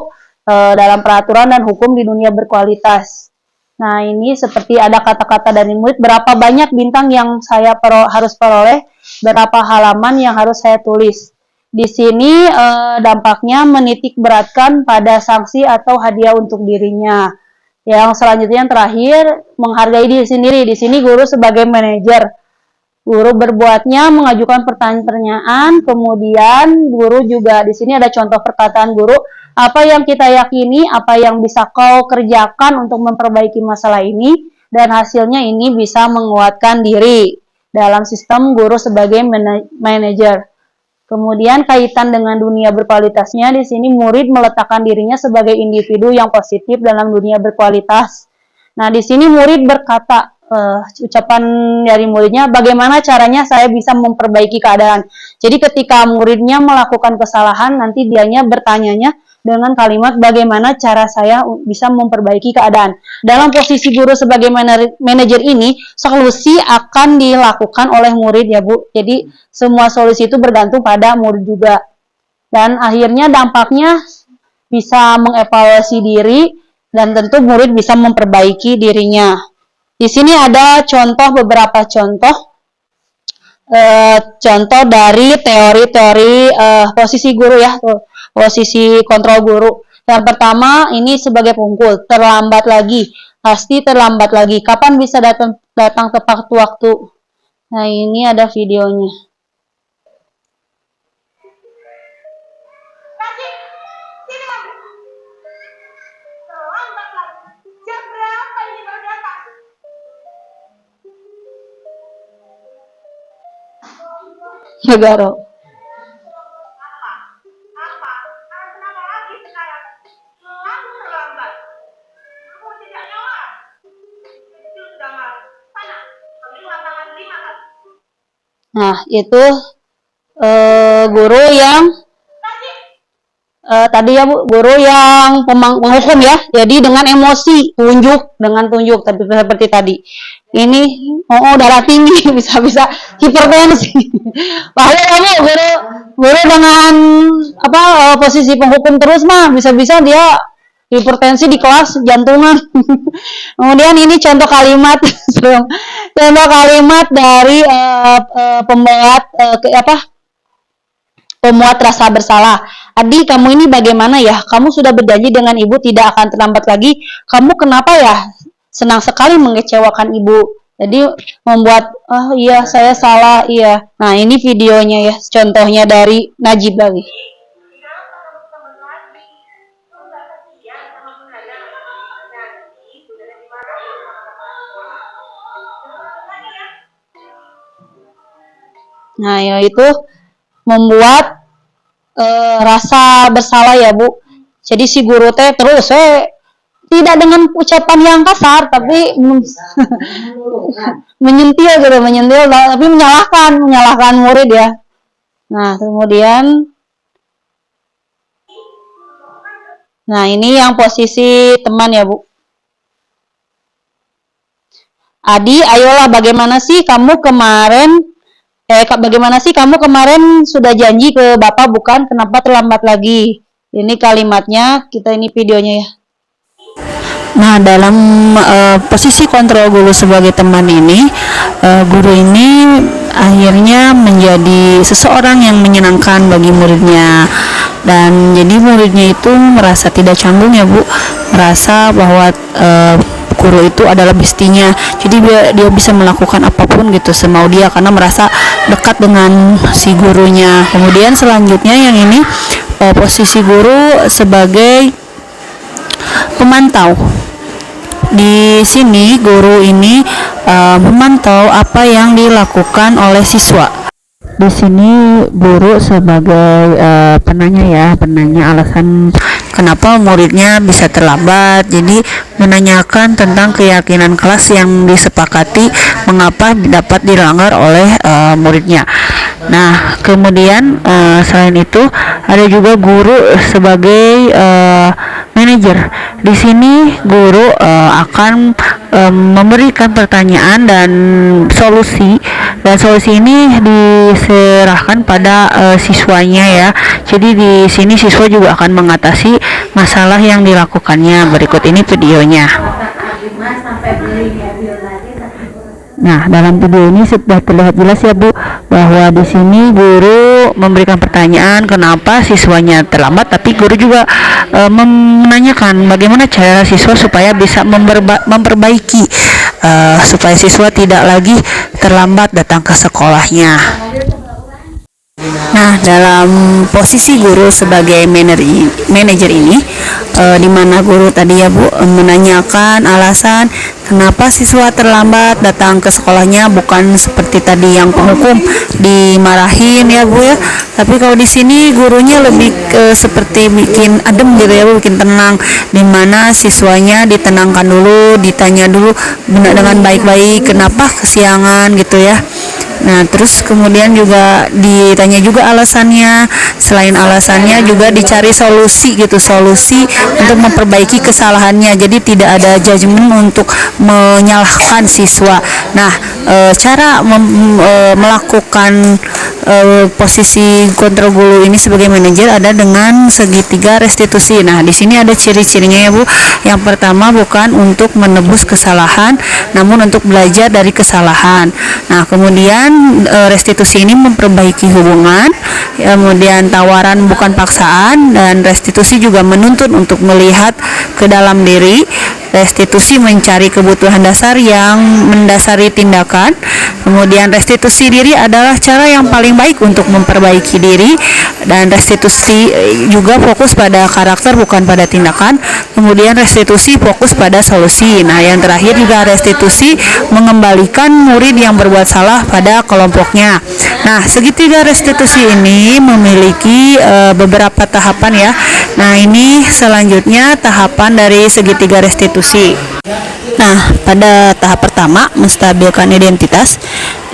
dalam peraturan dan hukum di dunia berkualitas. Nah, ini seperti ada kata-kata dari murid, berapa banyak bintang yang saya harus peroleh, berapa halaman yang harus saya tulis. Di sini dampaknya menitik beratkan pada sanksi atau hadiah untuk dirinya. Yang selanjutnya yang terakhir, menghargai diri sendiri. Di sini guru sebagai manajer. Guru berbuatnya mengajukan pertanyaan, kemudian guru juga di sini ada contoh perkataan guru, apa yang kita yakini, apa yang bisa kau kerjakan untuk memperbaiki masalah ini, dan hasilnya ini bisa menguatkan diri dalam sistem guru sebagai manajer. Kemudian kaitan dengan dunia berkualitasnya, di sini murid meletakkan dirinya sebagai individu yang positif dalam dunia berkualitas. Nah, di sini murid berkata, ucapan dari muridnya, bagaimana caranya saya bisa memperbaiki keadaan. Jadi ketika muridnya melakukan kesalahan, nanti dianya bertanyanya dengan kalimat bagaimana cara saya bisa memperbaiki keadaan. Dalam posisi guru sebagai manajer ini, solusi akan dilakukan oleh murid ya Bu. Jadi semua solusi itu bergantung pada murid juga. Dan akhirnya dampaknya bisa mengevaluasi diri dan tentu murid bisa memperbaiki dirinya. Di sini ada beberapa contoh dari teori-teori posisi guru ya, posisi kontrol guru. Yang pertama ini sebagai pengukul, terlambat lagi, pasti terlambat lagi. Kapan bisa datang tepat waktu? Nah, ini ada videonya. Terlambat lagi. Jam berapa ini Negara. Apa? Kenapa lagi sekarang? Kamu terlambat. Kamu tidak nyawa. Itu sudah malam. Sana, ambil tangan 5 kali. Nah, itu guru yang tadi ya Bu, guru yang penghukum ya. Jadi dengan emosi, dengan tunjuk tapi seperti tadi. Ini darah tinggi, bisa hipertensi. Padahal kamu guru dengan posisi penghukum terus mah bisa-bisa dia hipertensi di kelas, jantungan. Kemudian ini contoh kalimat dari pemuat rasa bersalah. Adi, kamu ini bagaimana ya? Kamu sudah berjanji dengan ibu tidak akan terlambat lagi. Kamu kenapa ya? Senang sekali mengecewakan ibu. Jadi membuat, iya saya salah, iya. Nah ini videonya ya, contohnya dari Najib lagi. Nah yaitu membuat rasa bersalah ya Bu. Jadi si guru teh terus tidak dengan ucapan yang kasar tapi menyentil tapi menyalahkan murid ya. Nah kemudian ini yang posisi teman ya Bu. Adi, ayolah bagaimana sih kamu kemarin sudah janji ke Bapak bukan? Kenapa terlambat lagi? Ini kalimatnya, ini videonya ya. Nah, dalam posisi kontrol guru sebagai teman ini, guru ini akhirnya menjadi seseorang yang menyenangkan bagi muridnya. Dan jadi muridnya itu merasa tidak canggung ya Bu, merasa bahwa guru itu adalah bestinya, jadi dia bisa melakukan apapun gitu semau dia karena merasa dekat dengan si gurunya. Kemudian selanjutnya yang ini posisi guru sebagai pemantau. Di sini guru ini memantau apa yang dilakukan oleh siswa. Di sini guru sebagai penanya alasan kenapa muridnya bisa terlambat. Jadi menanyakan tentang keyakinan kelas yang disepakati mengapa dapat dilanggar oleh muridnya. Nah, kemudian selain itu ada juga guru sebagai manajer. Di sini guru akan memberikan pertanyaan dan solusi ini diserahkan pada siswanya ya. Jadi di sini siswa juga akan mengatasi masalah yang dilakukannya. Berikut ini videonya. Nah, dalam video ini sudah terlihat jelas ya Bu bahwa di sini guru memberikan pertanyaan kenapa siswanya terlambat, tapi guru juga menanyakan bagaimana cara siswa supaya bisa memperbaiki supaya siswa tidak lagi terlambat datang ke sekolahnya. Nah, dalam posisi guru sebagai manajer ini, di mana guru tadi ya Bu menanyakan alasan kenapa siswa terlambat datang ke sekolahnya, bukan seperti tadi yang penghukum dimarahin ya Bu ya. Tapi kalau di sini gurunya lebih seperti bikin adem gitu ya Bu, bikin tenang, di mana siswanya ditenangkan dulu, ditanya dulu dengan baik-baik kenapa kesiangan gitu ya. Nah, terus kemudian juga ditanya juga alasannya. Selain alasannya juga dicari solusi untuk memperbaiki kesalahannya. Jadi tidak ada judgement untuk menyalahkan siswa. Nah, cara melakukan posisi kontrol guru ini sebagai manajer ada dengan segitiga restitusi. Nah, di sini ada ciri-cirinya ya Bu. Yang pertama bukan untuk menebus kesalahan, namun untuk belajar dari kesalahan. Nah, kemudian restitusi ini memperbaiki hubungan, kemudian tawaran bukan paksaan, dan restitusi juga menuntut untuk melihat ke dalam diri restitusi mencari kebutuhan dasar yang mendasari tindakan. Kemudian restitusi diri adalah cara yang paling baik untuk memperbaiki diri, dan restitusi juga fokus pada karakter bukan pada tindakan. Kemudian restitusi fokus pada solusi. Nah, yang terakhir juga restitusi mengembalikan murid yang berbuat salah pada kelompoknya. Nah, segitiga restitusi ini memiliki beberapa tahapan ya. Nah, ini selanjutnya tahapan dari segitiga restitusi. Nah, pada tahap pertama, menstabilkan identitas.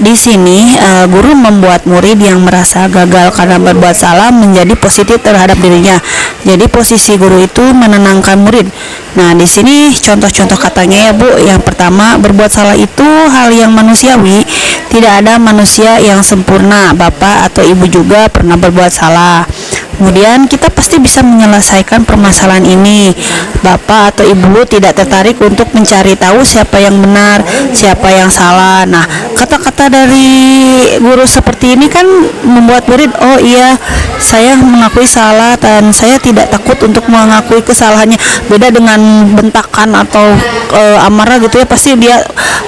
Di sini guru membuat murid yang merasa gagal karena berbuat salah menjadi positif terhadap dirinya. Jadi posisi guru itu menenangkan murid. Nah, di sini contoh-contoh katanya ya Bu. Yang pertama, berbuat salah itu hal yang manusiawi. Tidak ada manusia yang sempurna. Bapak atau Ibu juga pernah berbuat salah. Kemudian kita pasti bisa menyelesaikan permasalahan ini. Bapak atau Ibu tidak tertarik untuk mencari tahu siapa yang benar, siapa yang salah. Nah, kata-kata dari guru seperti ini kan membuat murid, oh iya, saya mengakui salah dan saya tidak takut untuk mengakui kesalahannya. Beda dengan bentakan atau amarah gitu ya, pasti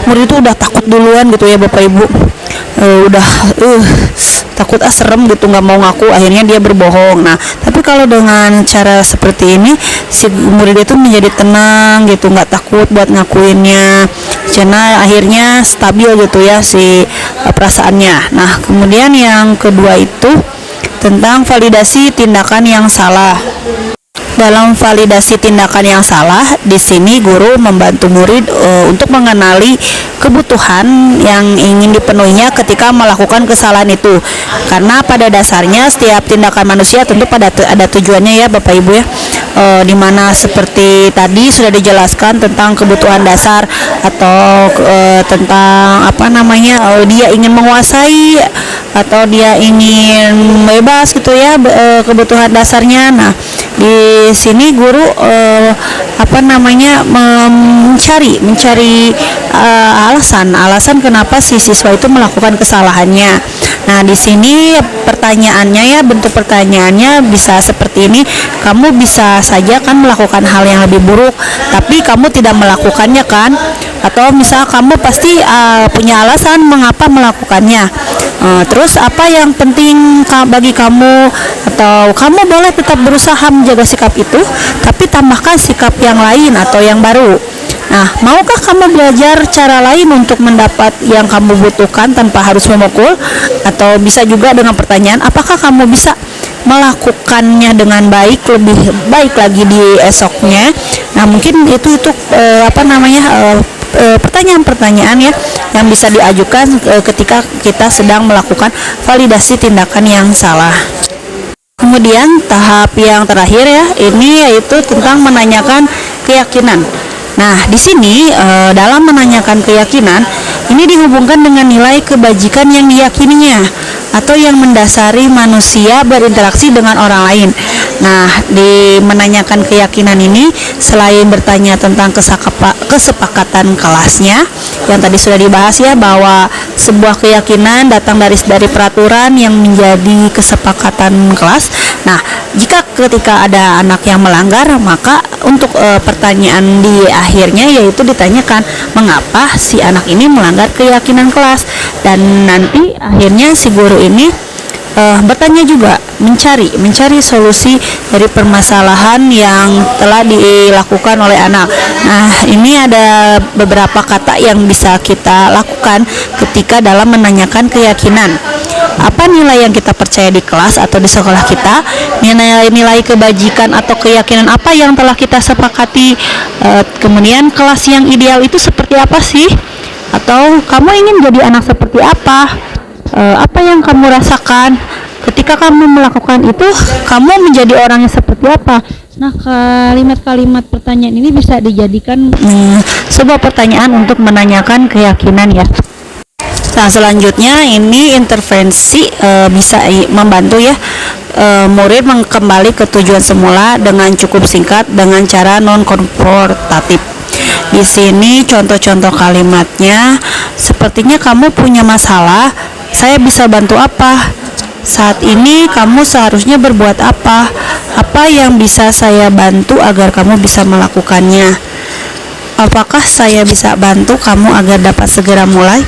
murid itu udah takut duluan gitu ya Bapak Ibu. Takut serem gitu, nggak mau ngaku, akhirnya dia berbohong. Nah, tapi kalau dengan cara seperti ini, si murid itu menjadi tenang gitu, nggak takut buat ngakuinnya, karena akhirnya stabil gitu ya si perasaannya. Nah, kemudian yang kedua itu tentang validasi tindakan yang salah. Dalam validasi tindakan yang salah, di sini guru membantu murid untuk mengenali kebutuhan yang ingin dipenuhinya ketika melakukan kesalahan itu. Karena pada dasarnya setiap tindakan manusia tentu ada tujuannya ya Bapak Ibu ya. Dimana seperti tadi sudah dijelaskan tentang kebutuhan dasar atau tentang dia ingin menguasai atau dia ingin bebas gitu ya, kebutuhan dasarnya. Nah, di sini guru mencari alasan kenapa si siswa itu melakukan kesalahannya. Nah, di sini pertanyaannya ya, bentuk pertanyaannya bisa seperti ini. Kamu bisa saja kan melakukan hal yang lebih buruk, tapi kamu tidak melakukannya kan? Atau misal kamu pasti punya alasan mengapa melakukannya. Terus apa yang penting bagi kamu, atau kamu boleh tetap berusaha menjaga sikap itu, tapi tambahkan sikap yang lain atau yang baru. Nah, maukah kamu belajar cara lain untuk mendapat yang kamu butuhkan tanpa harus memukul? Atau bisa juga dengan pertanyaan, apakah kamu bisa melakukannya dengan baik, lebih baik lagi di esoknya? Nah, mungkin itu pertanyaan-pertanyaan ya yang bisa diajukan ketika kita sedang melakukan validasi tindakan yang salah. Kemudian tahap yang terakhir ya, ini yaitu tentang menanyakan keyakinan. Nah, di sini dalam menanyakan keyakinan ini dihubungkan dengan nilai kebajikan yang diyakininya atau yang mendasari manusia berinteraksi dengan orang lain. Nah, di menanyakan keyakinan ini selain bertanya tentang kesepakatan kelasnya yang tadi sudah dibahas ya, bahwa sebuah keyakinan datang dari peraturan yang menjadi kesepakatan kelas. Nah, jika ketika ada anak yang melanggar, maka untuk pertanyaan di akhirnya yaitu ditanyakan mengapa si anak ini melanggar keyakinan kelas, dan nanti akhirnya si guru ini bertanya juga, mencari solusi dari permasalahan yang telah dilakukan oleh anak. Nah, ini ada beberapa kata yang bisa kita lakukan ketika dalam menanyakan keyakinan. Apa nilai yang kita percaya di kelas atau di sekolah kita, nilai kebajikan atau keyakinan apa yang telah kita sepakati, kemudian kelas yang ideal itu seperti apa sih, atau kamu ingin jadi anak seperti apa, apa yang kamu rasakan ketika kamu melakukan itu, kamu menjadi orang yang seperti apa. Nah, kalimat-kalimat pertanyaan ini bisa dijadikan sebuah pertanyaan untuk menanyakan keyakinan ya. Nah, selanjutnya ini intervensi bisa membantu ya murid kembali ke tujuan semula dengan cukup singkat dengan cara non-konfrontatif. Di sini contoh-contoh kalimatnya, sepertinya kamu punya masalah, saya bisa bantu apa? Saat ini kamu seharusnya berbuat apa? Apa yang bisa saya bantu agar kamu bisa melakukannya? Apakah saya bisa bantu kamu agar dapat segera mulai?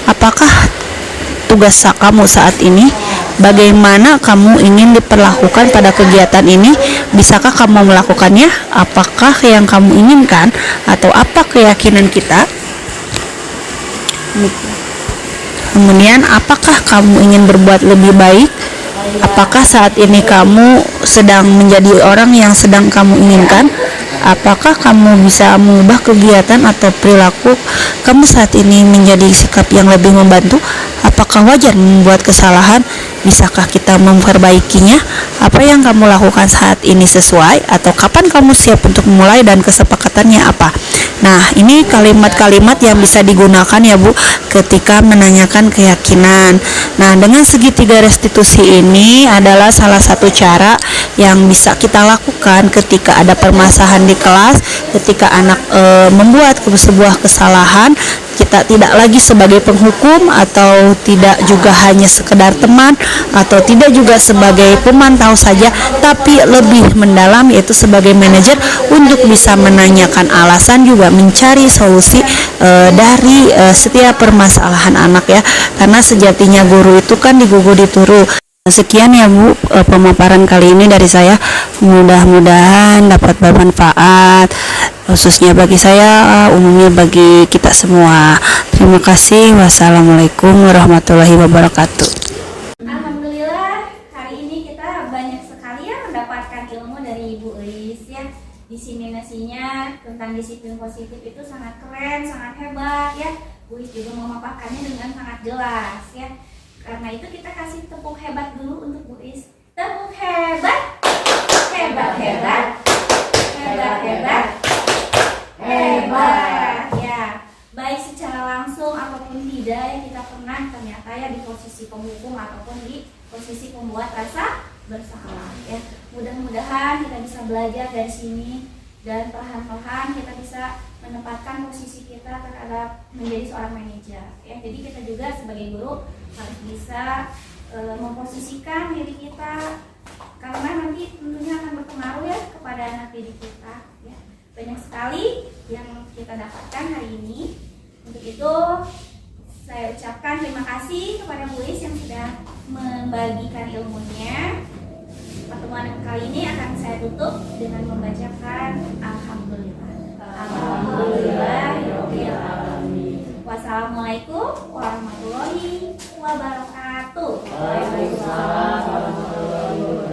Apakah tugas kamu saat ini? Bagaimana kamu ingin diperlakukan pada kegiatan ini? Bisakah kamu melakukannya? Apakah yang kamu inginkan atau apa keyakinan kita? Kemudian, apakah kamu ingin berbuat lebih baik? Apakah saat ini kamu sedang menjadi orang yang sedang kamu inginkan? Apakah kamu bisa mengubah kegiatan atau perilaku kamu saat ini menjadi sikap yang lebih membantu? Apakah wajar membuat kesalahan? Bisakah kita memperbaikinya? Apa yang kamu lakukan saat ini sesuai? Atau kapan kamu siap untuk memulai dan kesepakatannya apa? Nah, ini kalimat-kalimat yang bisa digunakan ya Bu ketika menanyakan keyakinan. Nah, dengan segitiga restitusi ini adalah salah satu cara yang bisa kita lakukan ketika ada permasalahan di kelas, ketika anak membuat sebuah kesalahan. Kita tidak lagi sebagai penghukum atau tidak juga hanya sekedar teman atau tidak juga sebagai pemantau saja, tapi lebih mendalam yaitu sebagai manajer untuk bisa menanyakan alasan juga mencari solusi dari setiap permasalahan anak ya, karena sejatinya guru itu kan digugu dituru. Sekian ya Bu pemaparan kali ini dari saya, mudah-mudahan dapat bermanfaat khususnya bagi saya, umumnya bagi kita semua. Terima kasih. Wassalamualaikum warahmatullahi wabarakatuh. Alhamdulillah, hari ini kita banyak sekali ya mendapatkan ilmu dari Ibu Elis ya. Diseminasinya tentang disiplin positif itu sangat keren, sangat hebat ya. Bu Elis juga memaparkannya dengan sangat jelas ya. Karena itu kita kasih tepuk hebat dulu untuk Bu Is. Tepuk hebat, hebat, hebat, hebat, hebat, hebat. Ya, baik secara langsung ataupun tidak ya, kita pernah ternyata ya di posisi penghukum ataupun di posisi pembuat rasa bersalah ya. Mudah-mudahan kita bisa belajar dari sini dan perlahan-lahan kita bisa menempatkan posisi kita terhadap menjadi seorang manajer ya. Jadi kita juga sebagai guru harus bisa memposisikan diri kita, karena nanti tentunya akan berpengaruh ya kepada anak didik kita ya. Banyak sekali yang kita dapatkan hari ini. Untuk itu saya ucapkan terima kasih kepada Bu Is yang sudah membagikan ilmunya. Pertemuan kali ini akan saya tutup dengan membacakan Alhamdulillah. Alhamdulillahirobbilalamin. Wassalamualaikum warahmatullahi wabarakatuh. Waalaikumsalam warahmatullahi wabarakatuh.